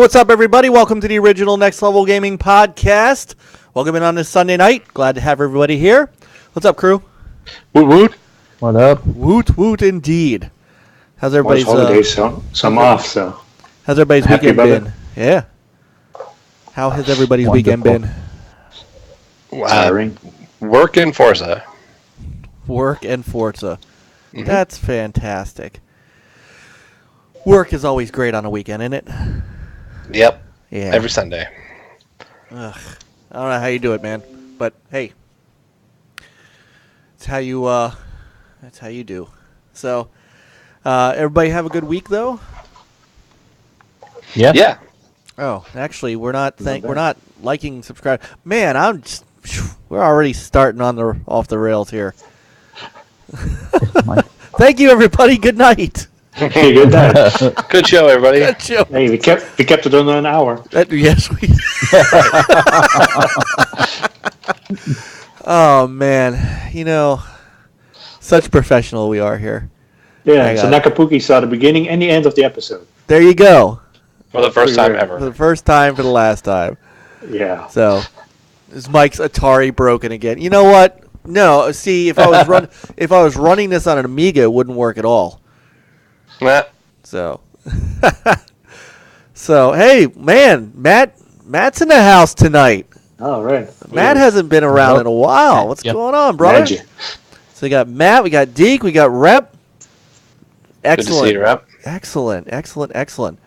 what's up, everybody? Welcome to the Original Next Level Gaming Podcast. Welcome in on this Sunday night. Glad to have everybody here. What's up, crew? Woot woot. What up? Woot woot indeed. How's everybody's holidays? So I'm off. So how's everybody's happy weekend about been? Yeah. How has everybody's weekend been? Tiring. Work and Forza. Work and Forza. Mm-hmm. That's fantastic. Work is always great on a weekend, isn't it? Yep. Yeah. Every Sunday. Ugh. I don't know how you do it, man. But hey, it's how you do. So, everybody have a good week though? Yeah. Yeah. Oh, actually, we're not liking, subscribe. Man, we're already starting off the rails here. Thank you, everybody. Good night. Okay, good night. Good show, everybody. Good show. Hey, we kept it under an hour. Yes, we. Oh man, such professional we are here. Yeah, so Nakapuki saw the beginning and the end of the episode. There you go. For the first time ever. For the first time, for the last time. Yeah. So, this Mike's Atari broken again. You know what? No, see, if I was running this on an Amiga, it wouldn't work at all. Nah. So, hey, man, Matt's in the house tonight. All right. Matt hasn't been around in a while. What's going on, brother? Magic. So we got Matt, we got Deke, we got Rep. Excellent. Good to see you, Rep. Excellent.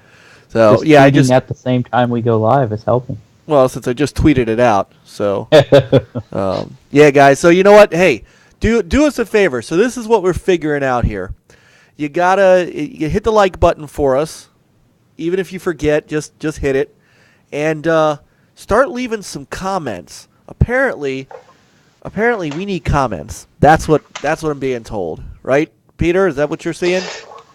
So I just at the same time we go live is helping. Well, since I just tweeted it out, so yeah, guys. So you know what? Hey, do us a favor. So this is what we're figuring out here. You hit the like button for us, even if you forget. Just hit it, and start leaving some comments. Apparently, we need comments. That's what I'm being told, right, Peter? Is that what you're seeing?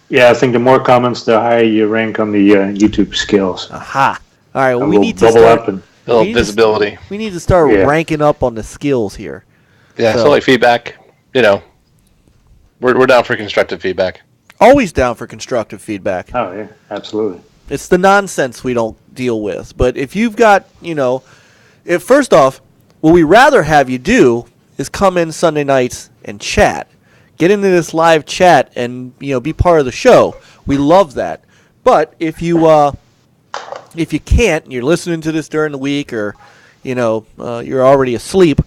Yeah, I think the more comments, the higher you rank on the YouTube skills. Aha! All right, well, we need to double start, up and build visibility. We need to start ranking up on the skills here. Yeah, so like feedback. We're down for constructive feedback. Always down for constructive feedback. Oh yeah, absolutely. It's the nonsense we don't deal with. But if you've got, if first off, what we rather have you do is come in Sunday nights and chat. Get into this live chat and, be part of the show. We love that. But if you can't, and you're listening to this during the week or, you're already asleep,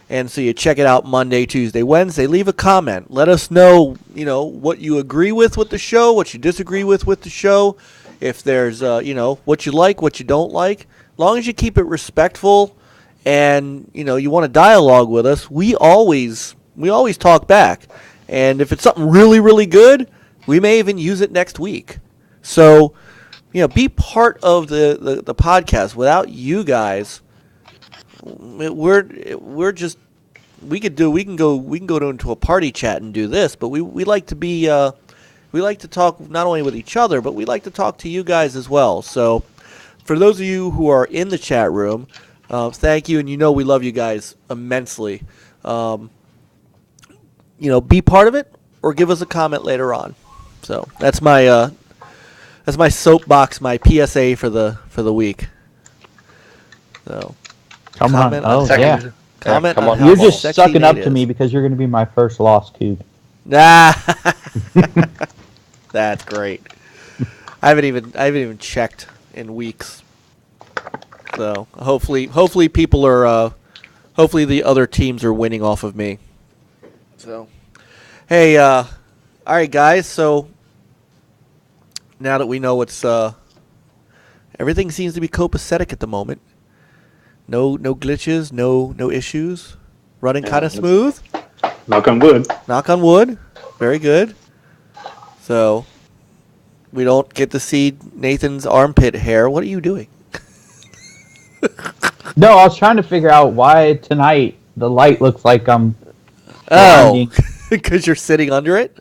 and so you check it out Monday, Tuesday, Wednesday, leave a comment. Let us know, what you agree with the show, what you disagree with the show. If there's, what you like, what you don't like. As long as you keep it respectful and, you want to dialogue with us, we always talk back. And if it's something really, really good, we may even use it next week. So, be part of the podcast. Without you guys, we're just we can go into a party chat and do this, but we like to be we like to talk not only with each other, but we like to talk to you guys as well. So, for those of you who are in the chat room, thank you, and we love you guys immensely. Be part of it or give us a comment later on. So that's my soapbox, my PSA for the week. So comment on You're just sucking up to me because you're going to be my first lost tube. Nah, that's great. I haven't even checked in weeks. So hopefully people are hopefully the other teams are winning off of me. So, hey, all right, guys. So now that we know everything seems to be copacetic at the moment. No glitches, no issues. Running kind of smooth. Knock on wood. Knock on wood. Very good. So we don't get to see Nathan's armpit hair. What are you doing? No, I was trying to figure out why tonight the light looks like I'm. Oh, because you're sitting under it?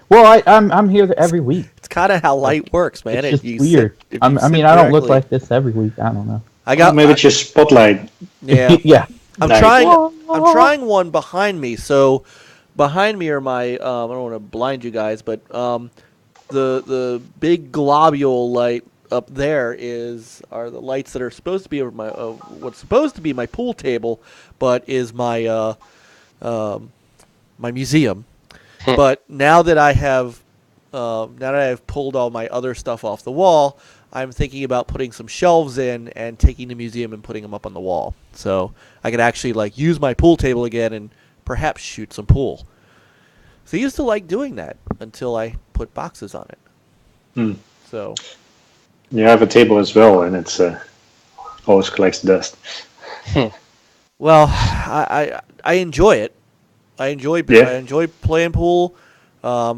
Well, I'm here every week. It's kind of how light works, man. It's just weird. I don't look like this every week. I don't know. Maybe it's your spotlight. Yeah. Yeah. I'm trying one behind me. So behind me are my I don't want to blind you guys, but the big globule light up there are the lights that are supposed to be over my what's supposed to be my pool table, but is my my museum. But now that I have pulled all my other stuff off the wall, I'm thinking about putting some shelves in and taking the museum and putting them up on the wall, so I could actually like use my pool table again and perhaps shoot some pool. So I used to like doing that until I put boxes on it. So you have a table as well, and it's always collects dust. Well, I enjoy it. I enjoy playing pool. I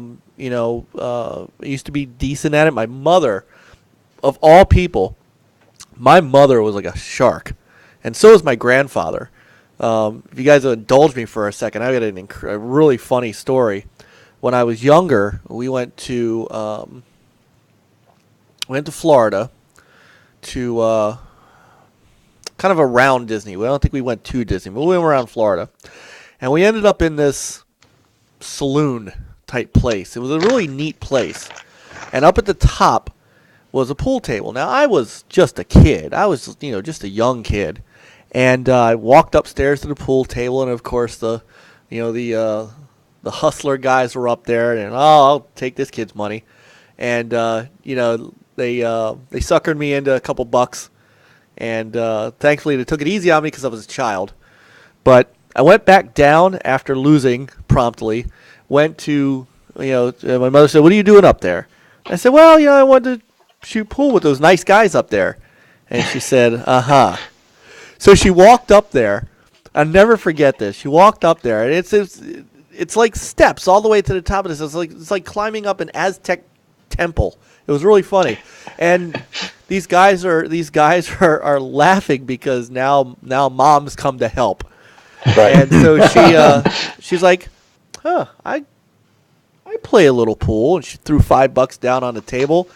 used to be decent at it. My mother, of all people, my mother was like a shark, and so was my grandfather. If you guys will indulge me for a second, I got a really funny story. When I was younger, we went to Florida to kind of around Disney. I don't think we went to Disney, but we went around Florida, and we ended up in this saloon type place. It was a really neat place, and up at the top was a pool table. Now I was just a kid. I was just a young kid. And I walked upstairs to the pool table, and of course the hustler guys were up there, and I'll take this kid's money, and they suckered me into a couple bucks, and thankfully they took it easy on me because I was a child. But I went back down after losing promptly. Went to my mother said, "What are you doing up there?" I said, "Well, I wanted to shoot pool with those nice guys up there," and she said, "Uh-huh." So she walked up there. I'll never forget this. She walked up there, and it's like steps all the way to the top of this. It's like climbing up an Aztec temple. It was really funny, and these guys are laughing because now mom's come to help, Right. and so she's like, I play a little pool, and she threw $5 down on the table.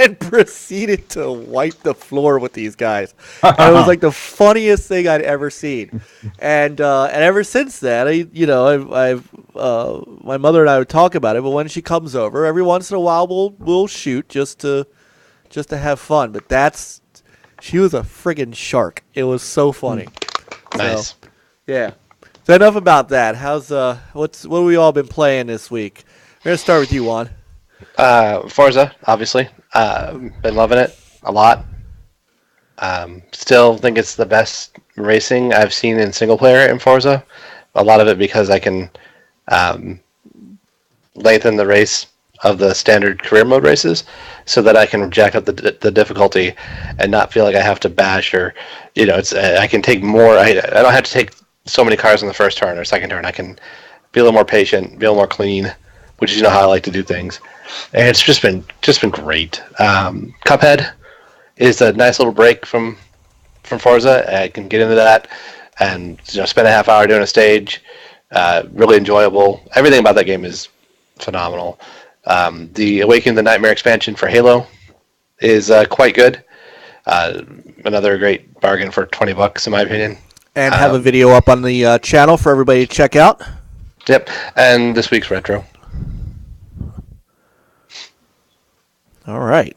And proceeded to wipe the floor with these guys. And it was like the funniest thing I'd ever seen. And ever since that, I've my mother and I would talk about it. But when she comes over, every once in a while we'll shoot just to have fun. But she was a friggin' shark. It was so funny. Nice. So, yeah. So enough about that. How's what have we all been playing this week? We're gonna start with you, Juan. Forza, obviously. Been loving it a lot. Still think it's the best racing I've seen in single player in Forza. A lot of it because I can lengthen the race of the standard career mode races so that I can jack up the difficulty and not feel like I have to bash or, I can take more. I don't have to take so many cars in the first turn or second turn. I can be a little more patient, be a little more clean, which is how I like to do things. And it's just been great. Cuphead is a nice little break from Forza. I can get into that and spend a half hour doing a stage. Really enjoyable. Everything about that game is phenomenal. The Awaken the Nightmare expansion for Halo is quite good. Another great bargain for $20 in my opinion. And have a video up on the channel for everybody to check out. Yep. And this week's retro. All right.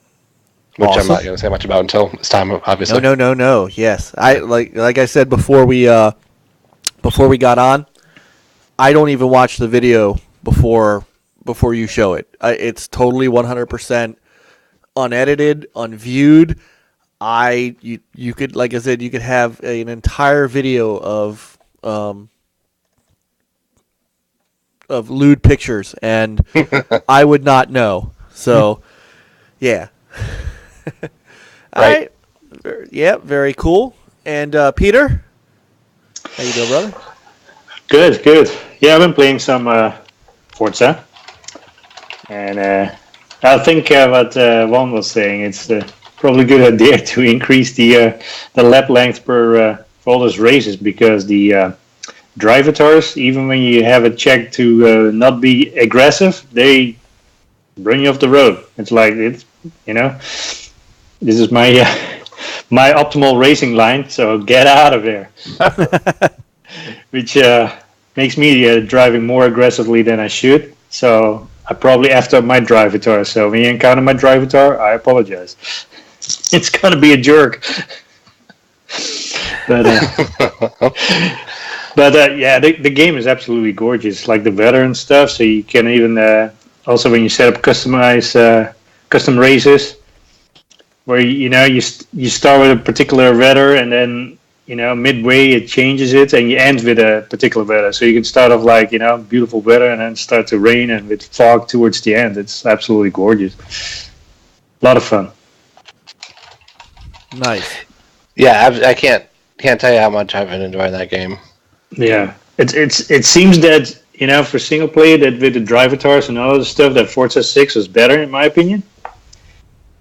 Which awesome. I'm not going to say much about until it's time, obviously. No. Yes, I like I said before we got on. I don't even watch the video before you show it. It's totally 100% unedited, unviewed. You could, like I said, you could have an entire video of lewd pictures, and I would not know. So. Yeah. All right. Yeah, very cool. And Peter? How you doing, brother? Good. Yeah, I've been playing some Forza. And I think what Juan was saying, it's probably a good idea to increase the lap length for all those races because the drivatars, even when you have it checked to not be aggressive, they bring you off the road. It's like this is my my optimal racing line, so get out of there. Which makes me driving more aggressively than I should. So I probably effed up my drivatar. So when you encounter my drivatar, I apologize. It's gonna be a jerk. But yeah, the game is absolutely gorgeous. Like the weather and stuff. So you can even also when you set up custom races, where you start with a particular weather and then midway it changes it and you end with a particular weather. So you can start off like beautiful weather and then start to rain and with fog towards the end. It's absolutely gorgeous. A lot of fun. Nice. Yeah, I can't tell you how much I've been enjoying that game. Yeah, it seems that for single player that with the drivatars and all the stuff that Forza 6 was better in my opinion.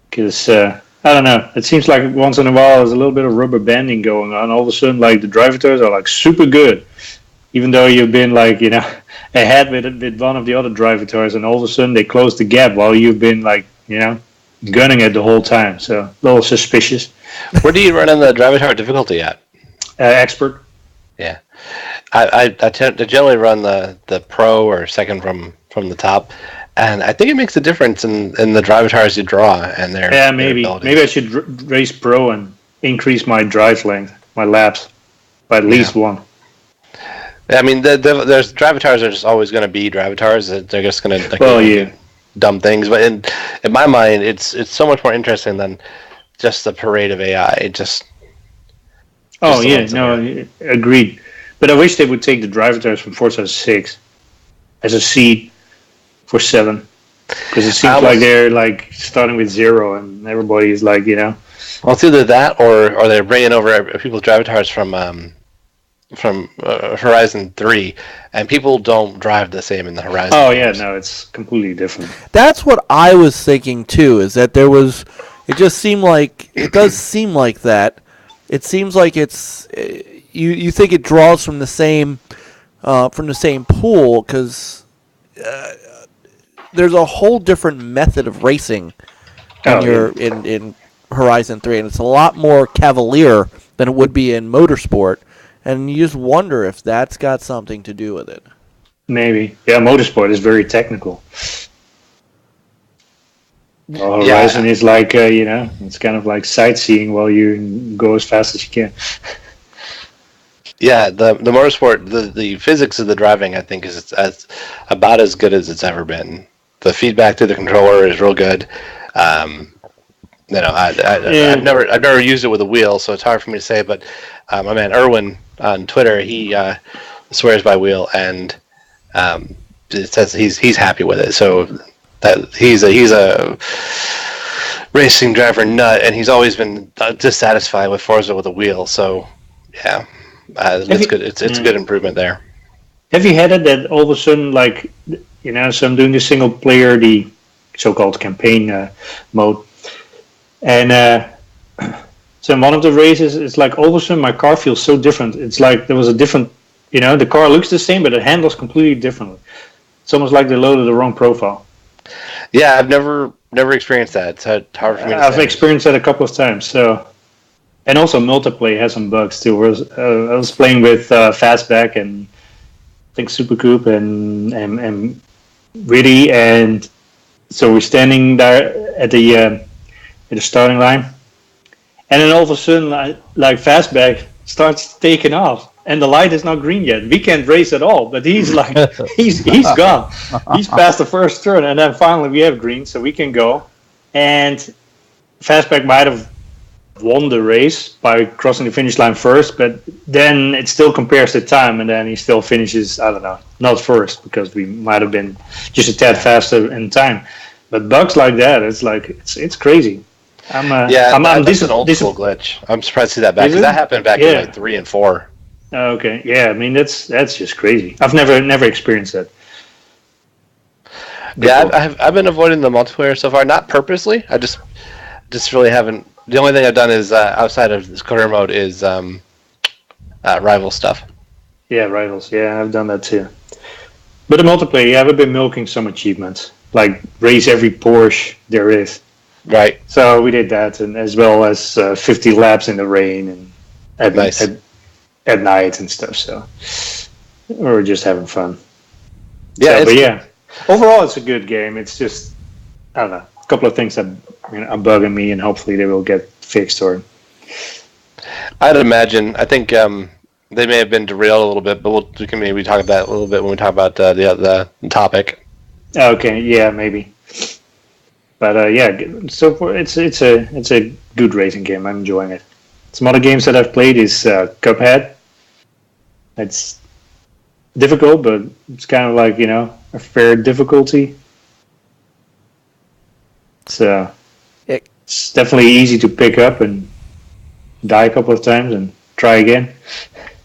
Because I don't know, it seems like once in a while there's a little bit of rubber banding going on. All of a sudden, like the drivatars are like super good, even though you've been like ahead with one of the other drivatars, and all of a sudden they close the gap while you've been like gunning it the whole time. So a little suspicious. Where do you run in the drivatar difficulty at? Expert. Yeah, I tend to generally run the pro or second from the top, and I think it makes a difference in the drivatars you draw and their maybe their I should race pro and increase my drive length, my laps, by at least one. I mean, there's drivatars are just always going to be drivatars. They're just going to dumb things, but in my mind, it's so much more interesting than just the parade of AI. Agreed. But I wish they would take the drivatars from Forza 6 as a seed for 7, because it seems like they're like starting with 0 and everybody is like Well, it's either that or they're bringing over people's drivatars from Horizon 3, and people don't drive the same in the Horizon. Oh yeah, no, it's completely different. That's what I was thinking too. Is that it does seem like that. It seems like it's you think it draws from the same pool, because there's a whole different method of racing when you're in Horizon 3, and it's a lot more cavalier than it would be in Motorsport, and you just wonder if that's got something to do with it. Maybe. Yeah, Motorsport is very technical. Well, Horizon is like, it's kind of like sightseeing while you go as fast as you can. Yeah, the Motorsport, the physics of the driving, I think, is about as good as it's ever been. The feedback to the controller is real good. I've never used it with a wheel, so it's hard for me to say. But my man Erwin on Twitter, he swears by wheel, and it says he's happy with it. So that he's a racing driver nut, and he's always been dissatisfied with Forza with a wheel. So yeah, it's good. It's a good improvement there. Have you had it that all of a sudden, like so I'm doing the single player, the so-called campaign mode, and so in one of the races, it's like all of a sudden my car feels so different. It's like there was a different, the car looks the same, but it handles completely differently. It's almost like they loaded the wrong profile. Yeah, I've never experienced that. It's hard for me to I've experienced that a couple of times. So, and also multiplayer has some bugs too. I was playing with Fastback and I think Supercoup and Riddy, and so we're standing there at the starting line, and then all of a sudden, like Fastback starts taking off. And the light is not green yet. We can't race at all, but he's like, he's gone. He's past the first turn, and then finally we have green, so we can go. And Fastback might have won the race by crossing the finish line first, but then it still compares the time, and then he still finishes, I don't know, not first, because we might have been just a tad faster in time. But bugs like that, it's like, it's crazy. That's an old school glitch. I'm surprised to see that back, because that happened back in like 3 and 4. Okay, yeah, I mean that's just crazy. I've never experienced that. Yeah, I've been avoiding the multiplayer so far, not purposely. I just really haven't. The only thing I've done is outside of this career mode is rival stuff. Yeah, rivals. Yeah, I've done that too. But the multiplayer, I've been milking some achievements, like race every Porsche there is. Right. So we did that, and as well as 50 laps in the rain and at night and stuff. So we were just having fun. Yeah, Overall, it's a good game. It's just, I don't know, a couple of things that are bugging me, and hopefully they will get fixed. Or I'd imagine. I think they may have been derailed a little bit, but we can maybe talk about that a little bit when we talk about the topic. okay, yeah, maybe. But yeah, so far it's a good racing game. I'm enjoying it. Some other games that I've played is Cuphead. It's difficult, but it's kind of like a fair difficulty. It's definitely easy to pick up and die a couple of times and try again.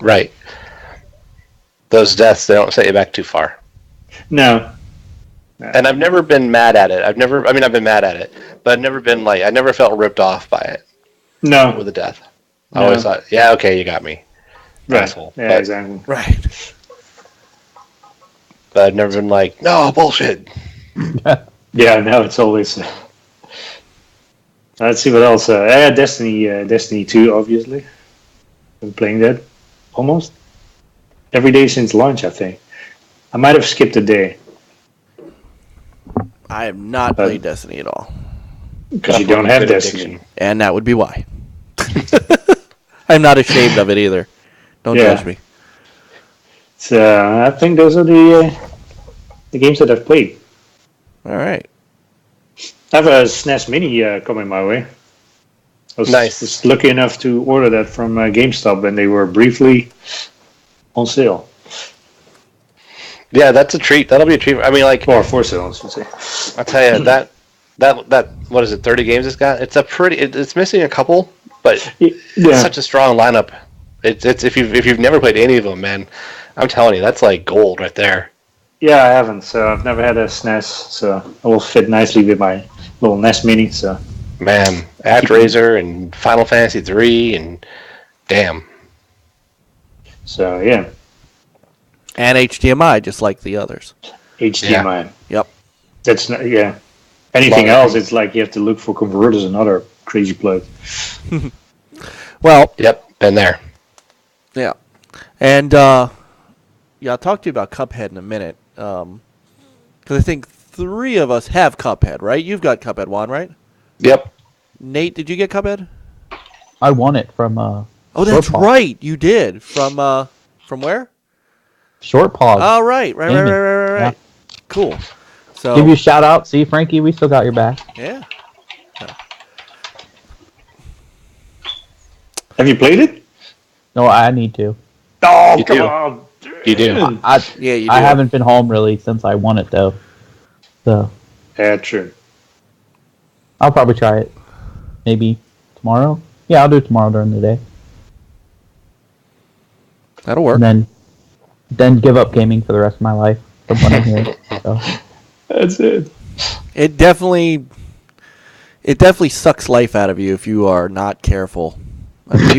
Right. Those deaths, they don't set you back too far. No. And I've never been mad at it. I've been mad at it, but I've never been I never felt ripped off by it. No. With the death. I always thought, yeah, okay, you got me. Right. Asshole. Yeah, exactly. Right. But I've never been no, bullshit. Yeah, no, it's always... let's see what else. Destiny 2, obviously. Been playing that almost every day since launch, I think. I might have skipped a day. I have not played Destiny at all. Because you don't have Destiny. And that would be why. I'm not ashamed of it either. Don't judge me. So I think those are the games that I've played. All right. I have a SNES Mini coming my way. I was just lucky enough to order that from GameStop, and they were briefly on sale. Yeah, that's a treat. That'll be a treat. I mean, or for sale, I should say. I'll tell you that what is it? 30 games it's got. It's it's missing a couple, but it's such a strong lineup. It's if you've never played any of them, man, I'm telling you, that's like gold right there. Yeah, I haven't. So I've never had a SNES, so it will fit nicely with my little NES Mini. So man, ActRaiser and Final Fantasy 3 and damn. So yeah. And HDMI, just like the others. HDMI. Yeah. Yep. That's not, yeah. Anything else, it's like you have to look for converters and other crazy plugs. Well. Yep. Been there. Yeah. And I'll talk to you about Cuphead in a minute. Because I think 3 of us have Cuphead, right? You've got Cuphead, Juan, right? Yep. Nate, did you get Cuphead? I won it from oh, that's right. You did. From where? Short Pause. Oh, right. Yeah. Cool. So give you a shout out. See, Frankie, we still got your back. Yeah. Have you played it? No, I need to. Oh, come on. You do. Yeah, you do. I haven't been home really since I won it, though. So. Yeah, true. I'll probably try it. Maybe tomorrow. Yeah, I'll do it tomorrow during the day. That'll work. And then give up gaming for the rest of my life from what I'm hearing. So. That's it. It definitely sucks life out of you if you are not careful. I mean,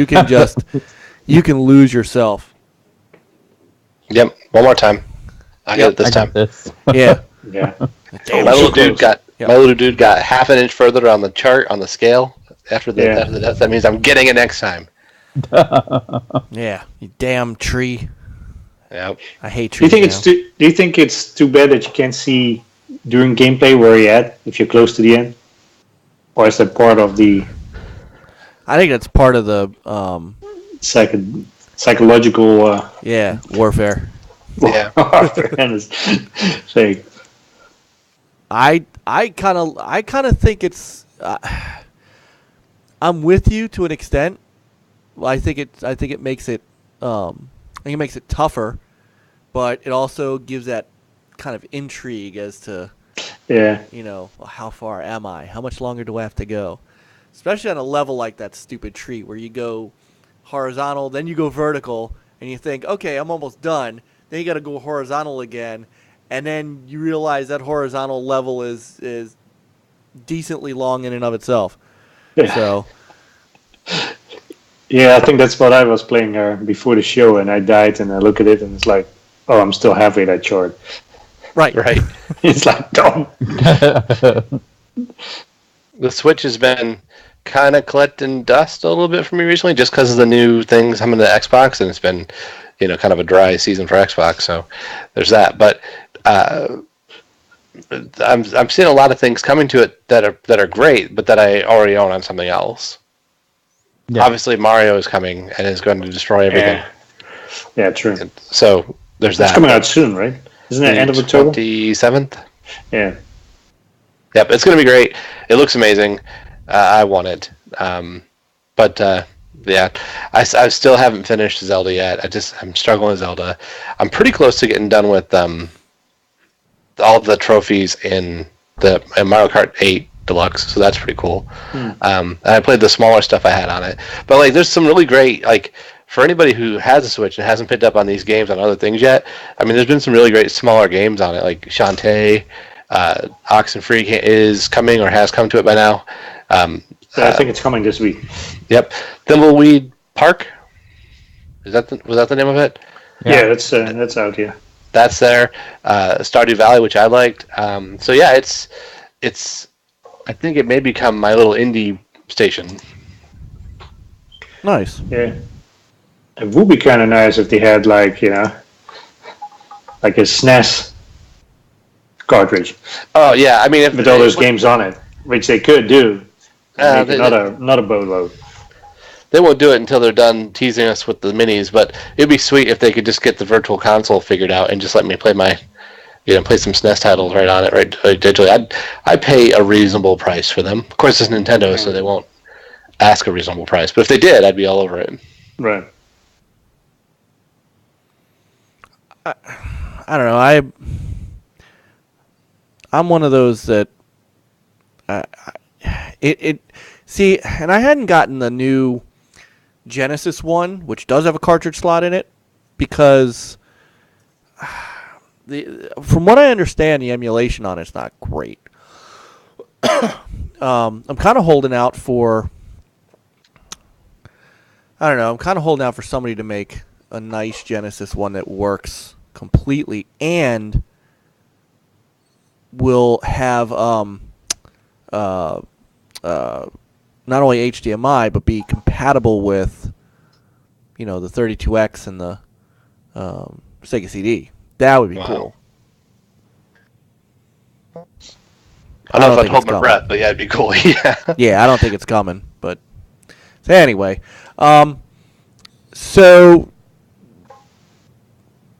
you can lose yourself. Yep. One more time. I get it this time. Yeah. Yeah. My little dude got half an inch further on the chart on the scale after the death. That means I'm getting it next time. Yeah. You damn tree. Yep. I hate trees. Do you think it's too bad that you can't see during gameplay where you're at if you're close to the end, or is that part of the? I think that's part of the psychological. Warfare. Yeah. I kind of think it's. I'm with you to an extent. Well, I think it makes it. I think it makes it tougher, but it also gives that kind of intrigue as to, how far am I? How much longer do I have to go? Especially on a level like that stupid tree where you go horizontal, then you go vertical, and you think, okay, I'm almost done. Then you got to go horizontal again, and then you realize that horizontal level is decently long in and of itself. Yeah. So. Yeah, I think that's what I was playing before the show, and I died, and I look at it, and it's like, oh, I'm still halfway that short. Right. It's like, dumb. The Switch has been kind of collecting dust a little bit for me recently, just because of the new things coming to Xbox, and it's been, kind of a dry season for Xbox, so there's that. But I'm seeing a lot of things coming to it that are great, but that I already own on something else. Yeah. Obviously, Mario is coming and is going to destroy everything. Yeah, true. So there's That's that. coming out soon, right? Isn't it end of October? 27th. Yeah. Yep, it's going to be great. It looks amazing. I want it. Yeah, I still haven't finished Zelda yet. I'm struggling with Zelda. I'm pretty close to getting done with all the trophies in Mario Kart 8 Deluxe, so that's pretty cool. And I played the smaller stuff I had on it. But like, there's some really great, like, for anybody who has a Switch and hasn't picked up on these games on other things yet, I mean, there's been some really great smaller games on it, like Shantae, Oxenfree is coming or has come to it by now. I think it's coming this week. Yep. Thimbleweed Park? Was that the name of it? Yeah, that's out here. That's there. Stardew Valley, which I liked. So yeah, it's. I think it may become my little indie station. Nice. Yeah. It would be kind of nice if they had like a SNES cartridge Oh yeah, I mean, with all those games on it, which they could do. Make they- another boatload. They won't do it until they're done teasing us with the minis, but it'd be sweet if they could just get the virtual console figured out and just let me play play some SNES titles right on it, right digitally. I'd pay a reasonable price for them. Of course, it's Nintendo, so they won't ask a reasonable price. But if they did, I'd be all over it. Right. I don't know. I'm one of those that see, and I hadn't gotten the new Genesis one, which does have a cartridge slot in it, because from what I understand, the emulation on it's not great. I'm kind of holding out for. I don't know. I'm kind of holding out for somebody to make a nice Genesis one that works completely and will have not only HDMI but be compatible with the 32X and the Sega CD. That would be cool. I don't know if I'd think hold it's my coming. breath, but yeah, it'd be cool. Yeah. Yeah, I don't think it's coming. But so anyway, so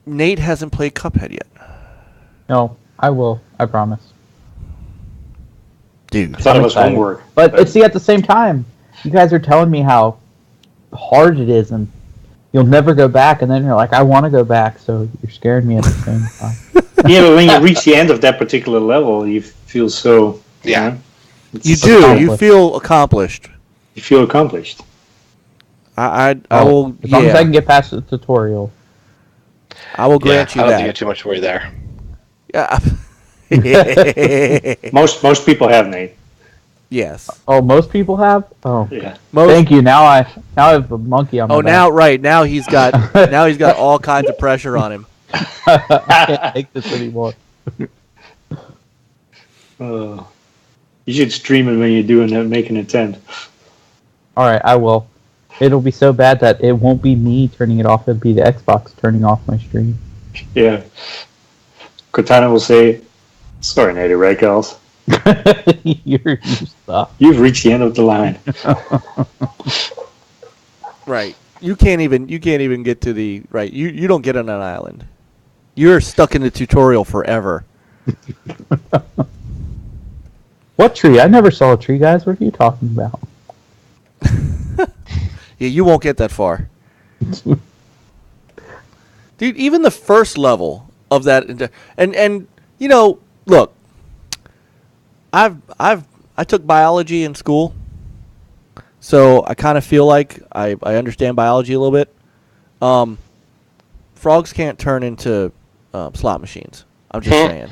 Nate hasn't played Cuphead yet. No, I will. I promise. Dude. I thought it was excited. homework. But at the same time, you guys are telling me how hard it is, and you'll never go back, and then you're like, I want to go back, so you're scaring me at the same time. Yeah, but when you reach the end of that particular level, you feel so. Yeah. You do. You accomplished. feel accomplished. You feel accomplished. I will. As long as I Yeah. can get past the tutorial. I will grant I you don't think you that. get too much worry there. Yeah. Most people have, Nate. Yes. Oh, most people have? Oh. Yeah. Most. Thank you. Now I have a monkey on my Oh, back. now right now he's got all kinds of pressure on him. I can't take this anymore. You should stream it when you're doing that, making a tent. Alright, I will. It'll be so bad that it won't be me turning it off, it'll be the Xbox turning off my stream. Yeah. Cortana will say, "Sorry, NatiRedGals. You stop. You've reached the end of the line." Right. You can't even get to the right. You don't get on an island. You're stuck in the tutorial forever. What tree? I never saw a tree, guys. What are you talking about? Yeah, you won't get that far. Dude, even the first level of that, and look, I took biology in school, so I kind of feel like I understand biology a little bit. Frogs can't turn into slot machines. I'm just saying.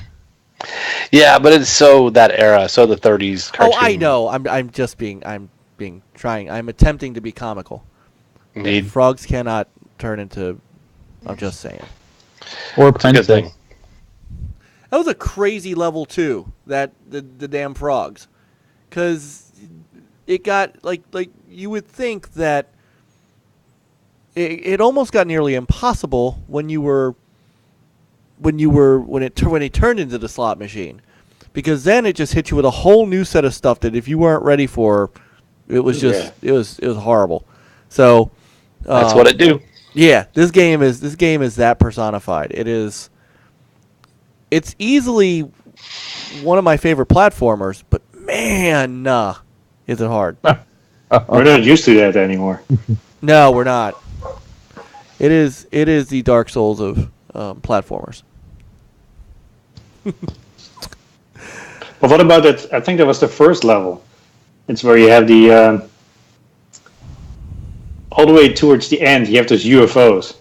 Yeah, but it's so that era, so the 30s cartoon. Oh, I know. I'm attempting to be comical. Indeed. Frogs cannot turn into. I'm just saying. Or It's a good thing. princess. That was a crazy level too. That the damn frogs, because it got like you would think that it almost got nearly impossible when it turned into the slot machine, because then it just hit you with a whole new set of stuff that if you weren't ready for, it was just it was horrible. So That's what it do. Yeah, this game is that personified. It's easily one of my favorite platformers, but man, is it hard. We're not used to that anymore. No, we're not. It is the Dark Souls of platformers. But what about that? I think that was the first level. It's where you have the all the way towards the end. You have those UFOs.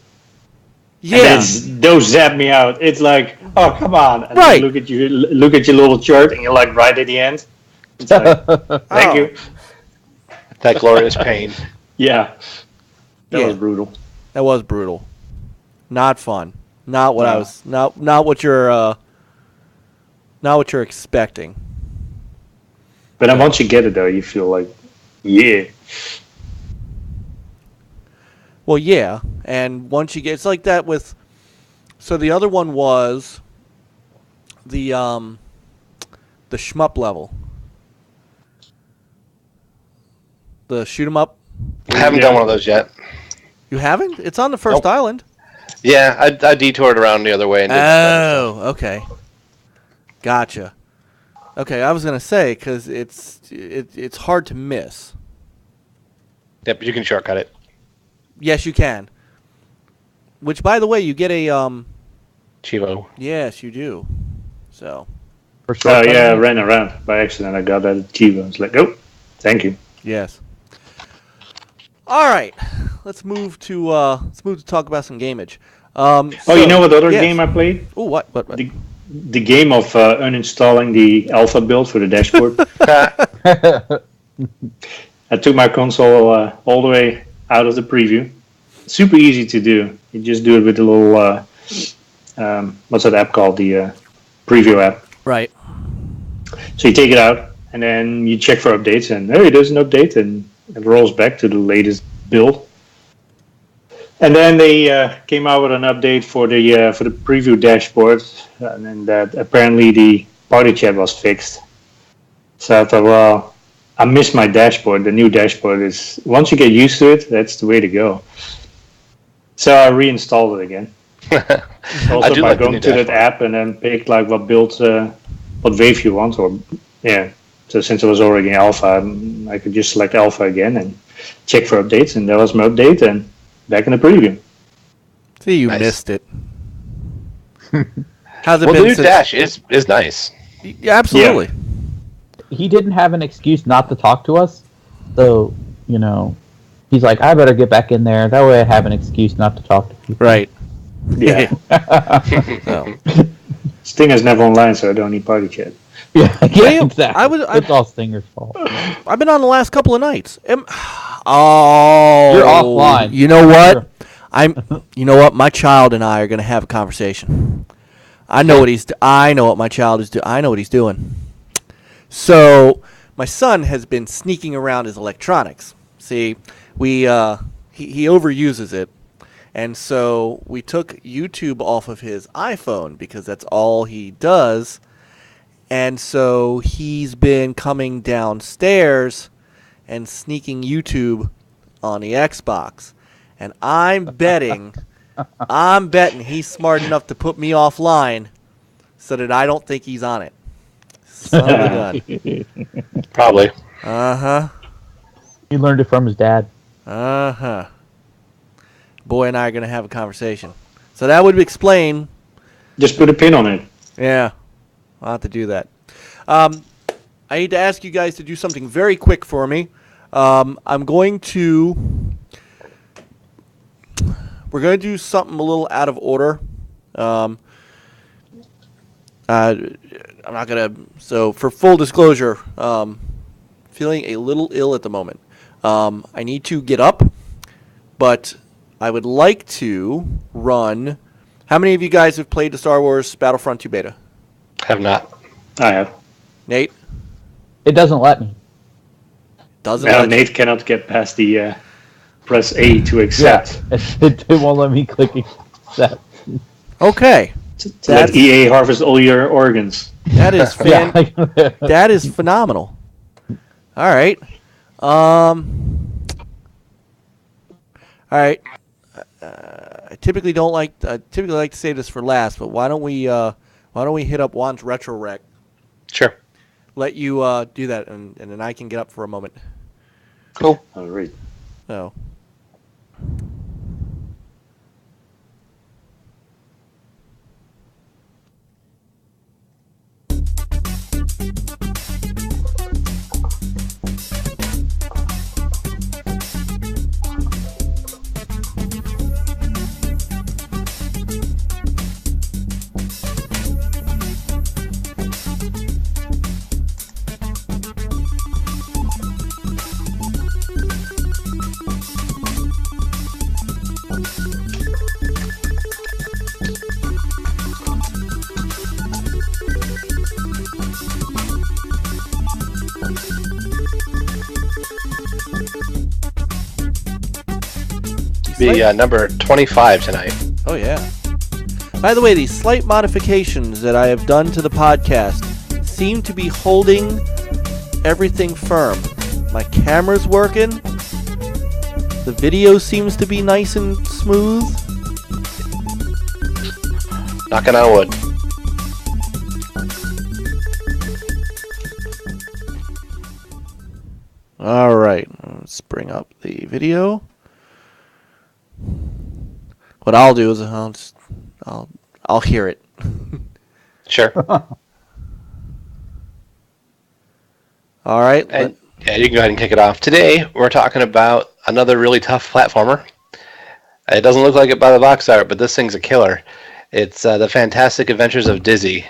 Yeah, And those zap me out. It's like, oh come on! And Right. then look at your little chart, and you're like right at the end. It's like, thank you. That glorious pain. Yeah, that Yeah. was brutal. that was brutal. Not fun. Not what I No. was. Not what you're. Not what you're expecting. But then once you get it, though, you feel like, yeah. Well, yeah, and once you get, it's like that with. So the other one was the shmup level, the shoot 'em up. I haven't done one of those yet. You haven't? It's on the first Nope. island. Yeah, I detoured around the other way and did Oh, okay. Gotcha. Okay, I was gonna say because it's hard to miss. Yep, you can shortcut it. Yes, you can. Which, by the way, you get a Chivo. Yes, you do. So For sure. Oh yeah, I ran around by accident. I got that at Chivo. It's like, oh, thank you. yes. All right, let's move to talk about some gameage. Oh, you know what other yes. game I played? Oh, what? The game of uninstalling the alpha build for the dashboard. I took my console all the way out of the preview. Super easy to do. You just do it with the little what's that app called? The preview app. Right. So you take it out and then you check for updates, and hey, there's an update, and it rolls back to the latest build. And then they came out with an update for the preview dashboard, and then that apparently the party chat was fixed. So I thought, well, I missed my dashboard. The new dashboard is, once you get used to it, that's the way to go. So I reinstalled it again. Also I do by like the going new to that dashboard. app and then pick like what build, what wave you want, or yeah. So since it was already alpha, I could just select alpha again and check for updates, and that was my update, and back in the preview. See, you Nice. missed it. How's it Well, the been new since? dash is nice. Yeah, absolutely. He didn't have an excuse not to talk to us, so he's like, I better get back in there. That way, I have an excuse not to talk to people. Right. Yeah. So, Stinger's never online, so I don't need party chat. Yeah, Well, exactly. It's all Stinger's fault. I've been on the last couple of nights. Oh, You're offline. You know what? Sure. You know what? My child and I are going to have a conversation. I know what my child is doing. I know what he's doing. So my son has been sneaking around his electronics. See, he overuses it, and so we took YouTube off of his iPhone because that's all he does. And so he's been coming downstairs and sneaking YouTube on the Xbox. And I'm betting he's smart enough to put me offline so that I don't think he's on it. Son of a gun. Probably. Uh-huh. He learned it from his dad. Uh-huh. Boy and I are going to have a conversation. So that would explain. Just put a pin on it. Yeah. I'll have to do that. I need to ask you guys to do something very quick for me. I'm going to... We're going to do something a little out of order. I'm not going to... So, for full disclosure, feeling a little ill at the moment. I need to get up, but I would like to run... How many of you guys have played the Star Wars Battlefront 2 beta? Have not. I have. Nate? It doesn't let me. Doesn't Now let you- Nate cannot get past the press A to accept. It won't let me click accept. Okay. To let EA harvest all your organs. That is that is phenomenal. All right. All right. I typically like to save this for last, but why don't we hit up Juan's retro rec? Sure. Let you do that, and then I can get up for a moment. Cool. All right. So. Be number 25 tonight. Oh, yeah. By the way, these slight modifications that I have done to the podcast seem to be holding everything firm. My camera's working. The video seems to be nice and smooth. Knocking on wood. All right. Let's bring up the video. What I'll do is I'll hear it. Sure. All right. And, yeah, you can go ahead and kick it off. Today, we're talking about another really tough platformer. It doesn't look like it by the box art, but this thing's a killer. It's The Fantastic Adventures of Dizzy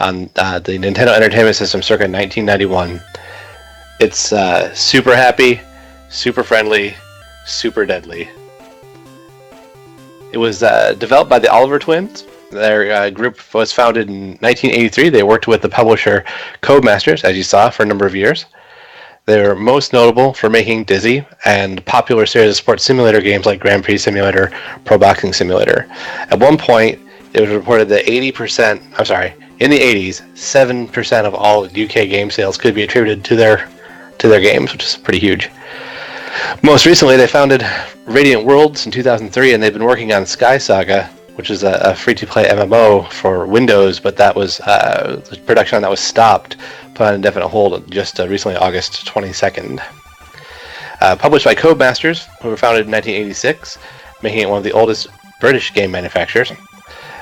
on the Nintendo Entertainment System circa 1991. It's super happy, super friendly, super deadly. It was developed by the Oliver twins. Their group was founded in 1983. They worked with the publisher Codemasters, as you saw, for a number of years. They're most notable for making Dizzy and popular series of sports simulator games like Grand Prix Simulator, Pro Boxing Simulator. At one point, it was reported that in the 80s, 7% of all UK game sales could be attributed to their games, which is pretty huge. Most recently, they founded Radiant Worlds in 2003, and they've been working on Sky Saga, which is a free-to-play MMO for Windows, but that was the production on that was stopped, put on indefinite hold just recently, August 22nd. Published by Codemasters, who were founded in 1986, making it one of the oldest British game manufacturers.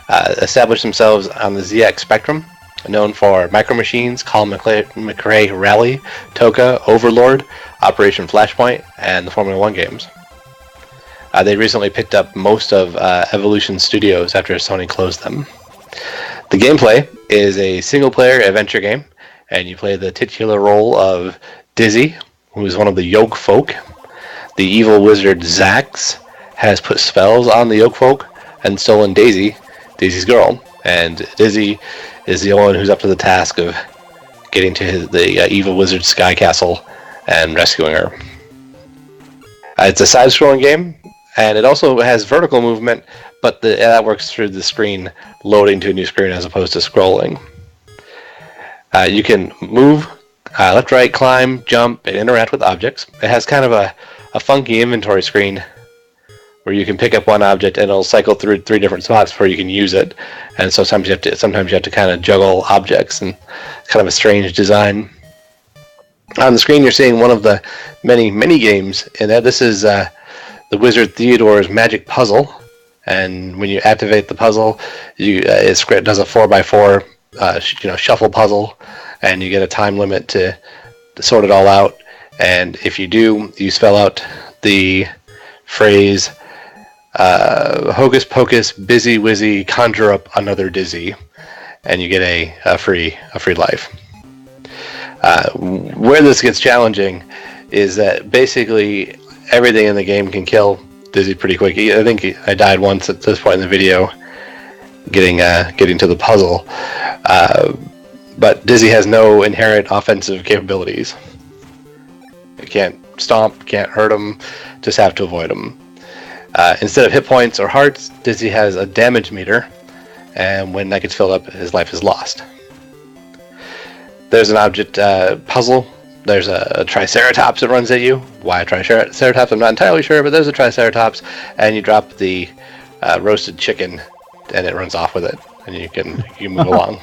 Established themselves on the ZX Spectrum, known for Micro Machines, Colin McRae Rally, Toka, Overlord, Operation Flashpoint, and the Formula 1 games. They recently picked up most of Evolution Studios after Sony closed them. The gameplay is a single-player adventure game, and you play the titular role of Dizzy, who is one of the Yoke Folk. The evil wizard Zax has put spells on the Yoke Folk and stolen Daisy, Daisy's girl, and Dizzy is the only one who's up to the task of getting to the evil wizard Sky Castle and rescuing her. It's a side-scrolling game, and it also has vertical movement, but that works through the screen loading to a new screen as opposed to scrolling. You can move, left, right, climb, jump, and interact with objects. It has kind of a funky inventory screen where you can pick up one object and it'll cycle through 3 different spots before you can use it. And so sometimes you have to kind of juggle objects, and kind of a strange design. On the screen, you're seeing one of the many mini games, and this is the Wizard Theodore's Magic Puzzle. And when you activate the puzzle, it does a 4x4 shuffle puzzle, and you get a time limit to sort it all out. And if you do, you spell out the phrase "Hocus Pocus, Busy Wizzy, conjure up another Dizzy," and you get a free life. Where this gets challenging is that basically everything in the game can kill Dizzy pretty quick. I think I died once at this point in the video getting to the puzzle, but Dizzy has no inherent offensive capabilities. You can't stomp, can't hurt him, just have to avoid him. Instead of hit points or hearts, Dizzy has a damage meter, and when that gets filled up, his life is lost. There's an object puzzle. There's a Triceratops that runs at you. Why a Triceratops, I'm not entirely sure, but there's a Triceratops, and you drop the roasted chicken, and it runs off with it, and you can move along.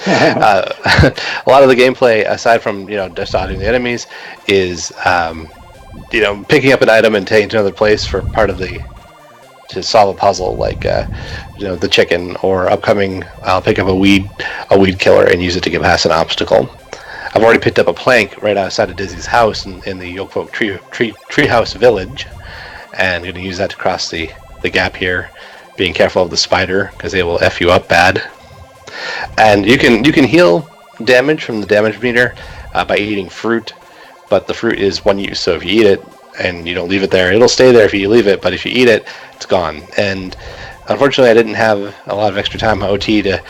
A lot of the gameplay, aside from just dodging the enemies, is picking up an item and taking it to another place for part of to solve a puzzle, like the chicken, or upcoming I'll pick up a weed killer and use it to get past an obstacle. I've already picked up a plank right outside of Dizzy's house in the Yolkfolk treehouse village, and I'm going to use that to cross the gap here, being careful of the spider because they will F you up bad. And you can heal damage from the damage meter by eating fruit, but the fruit is one use, so if you eat it and you don't leave it there, it'll stay there if you leave it, but if you eat it, it's gone. And unfortunately I didn't have a lot of extra time on OT to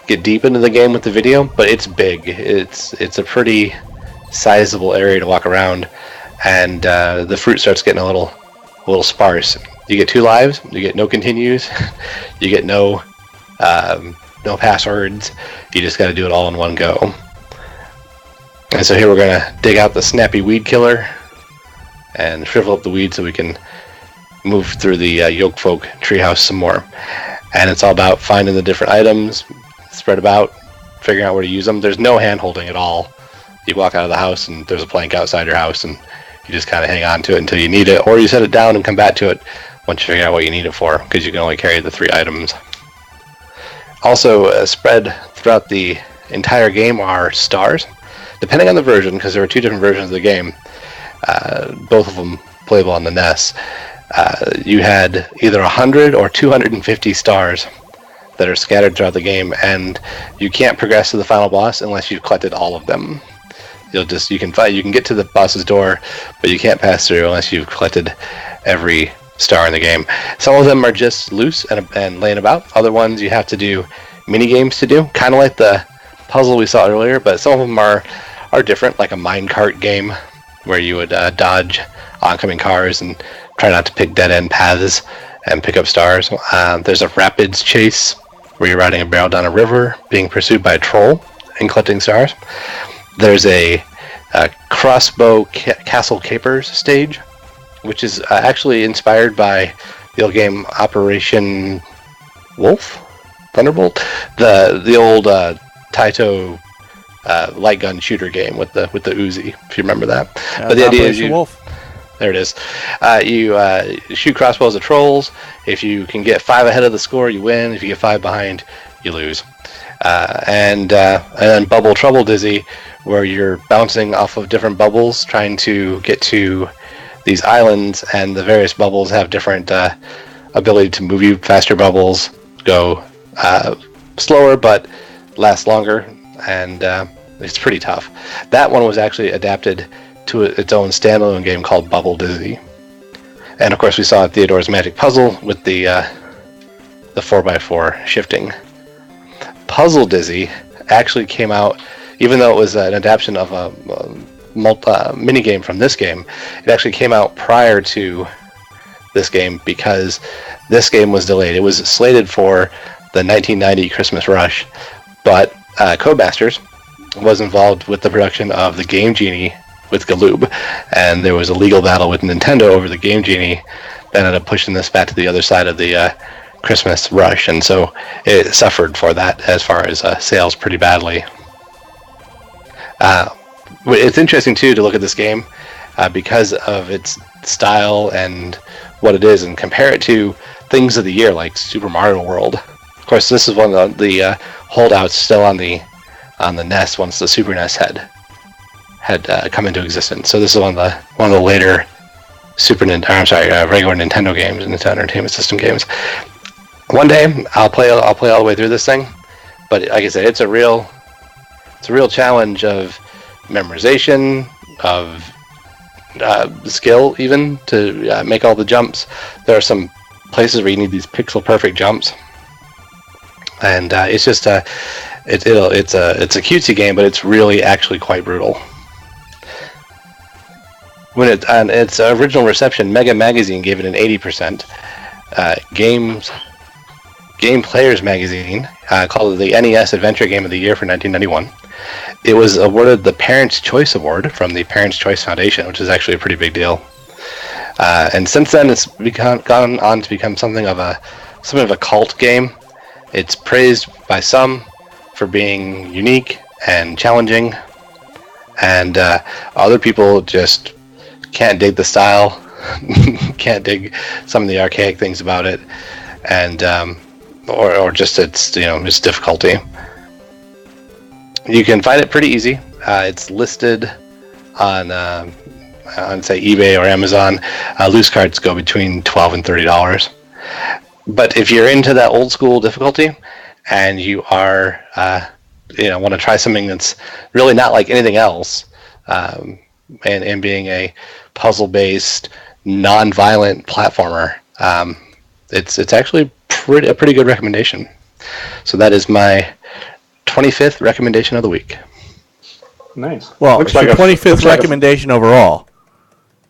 get deep into the game with the video, but it's big. It's a pretty sizable area to walk around, and the fruit starts getting a little sparse. You get 2 lives, you get no continues, you get no passwords, you just got to do it all in one go. And so here we're going to dig out the snappy weed killer and shrivel up the weed so we can move through the Yolkfolk treehouse some more. And it's all about finding the different items, spread about, figuring out where to use them. There's no hand holding at all. You walk out of the house and there's a plank outside your house, and you just kind of hang on to it until you need it, or you set it down and come back to it once you figure out what you need it for, because you can only carry the 3 items. Also spread throughout the entire game are stars, depending on the version, because there are 2 different versions of the game, both of them playable on the NES. You had either 100 or 250 stars that are scattered throughout the game, and you can't progress to the final boss unless you've collected all of them. You can get to the boss's door, but you can't pass through unless you've collected every star in the game. Some of them are just loose and laying about. Other ones you have to do mini games to do, kind of like the puzzle we saw earlier, but some of them are different, like a minecart game where you would dodge oncoming cars and try not to pick dead-end paths and pick up stars. There's a rapids chase where you're riding a barrel down a river, being pursued by a troll and collecting stars. There's a crossbow castle capers stage, which is actually inspired by the old game Operation Thunderbolt, the old Taito light gun shooter game with the Uzi, if you remember that. But the idea is there it is. You shoot crossbows at trolls. If you can get 5 ahead of the score, you win. If you get 5 behind, you lose. And then Bubble Trouble Dizzy, where you're bouncing off of different bubbles, trying to get to these islands, and the various bubbles have different ability to move you. Faster bubbles go slower, but last longer, and it's pretty tough. That one was actually adapted to its own standalone game called Bubble Dizzy. And of course we saw Theodore's Magic Puzzle with the 4x4 shifting. Puzzle Dizzy actually came out, even though it was an adaptation of a minigame from this game, it actually came out prior to this game because this game was delayed. It was slated for the 1990 Christmas rush, but Codemasters was involved with the production of the Game Genie with Galoob, and there was a legal battle with Nintendo over the Game Genie that ended up pushing this back to the other side of the Christmas rush, and so it suffered for that as far as sales pretty badly. It's interesting too to look at this game because of its style and what it is, and compare it to things of the year like Super Mario World. Of course, this is one of the holdouts still on the NES once the Super NES had come into existence. So this is one of the later regular Nintendo games, Nintendo Entertainment System games. One day I'll play all the way through this thing, but like I said, it's a real challenge of memorization, of skill, even to make all the jumps. There are some places where you need these pixel perfect jumps, and it's just it's a cutesy game, but it's really actually quite brutal. When on its original reception, Mega Magazine gave it an 80%. Game Players magazine called it the NES Adventure Game of the Year for 1991. It was awarded the Parents' Choice Award from the Parents' Choice Foundation, which is actually a pretty big deal. And since then, it's gone on to become something of a cult game. It's praised by some for being unique and challenging, and other people just can't dig the style, can't dig some of the archaic things about it, and or just its its difficulty. You can find it pretty easy. It's listed on say eBay or Amazon. Loose cards go between $12 and $30. But if you're into that old school difficulty and you are want to try something that's really not like anything else, and being a puzzle-based, non-violent platformer, it's actually a pretty good recommendation. So that is my 25th recommendation of the week. Nice. Well, it's your 25th recommendation overall.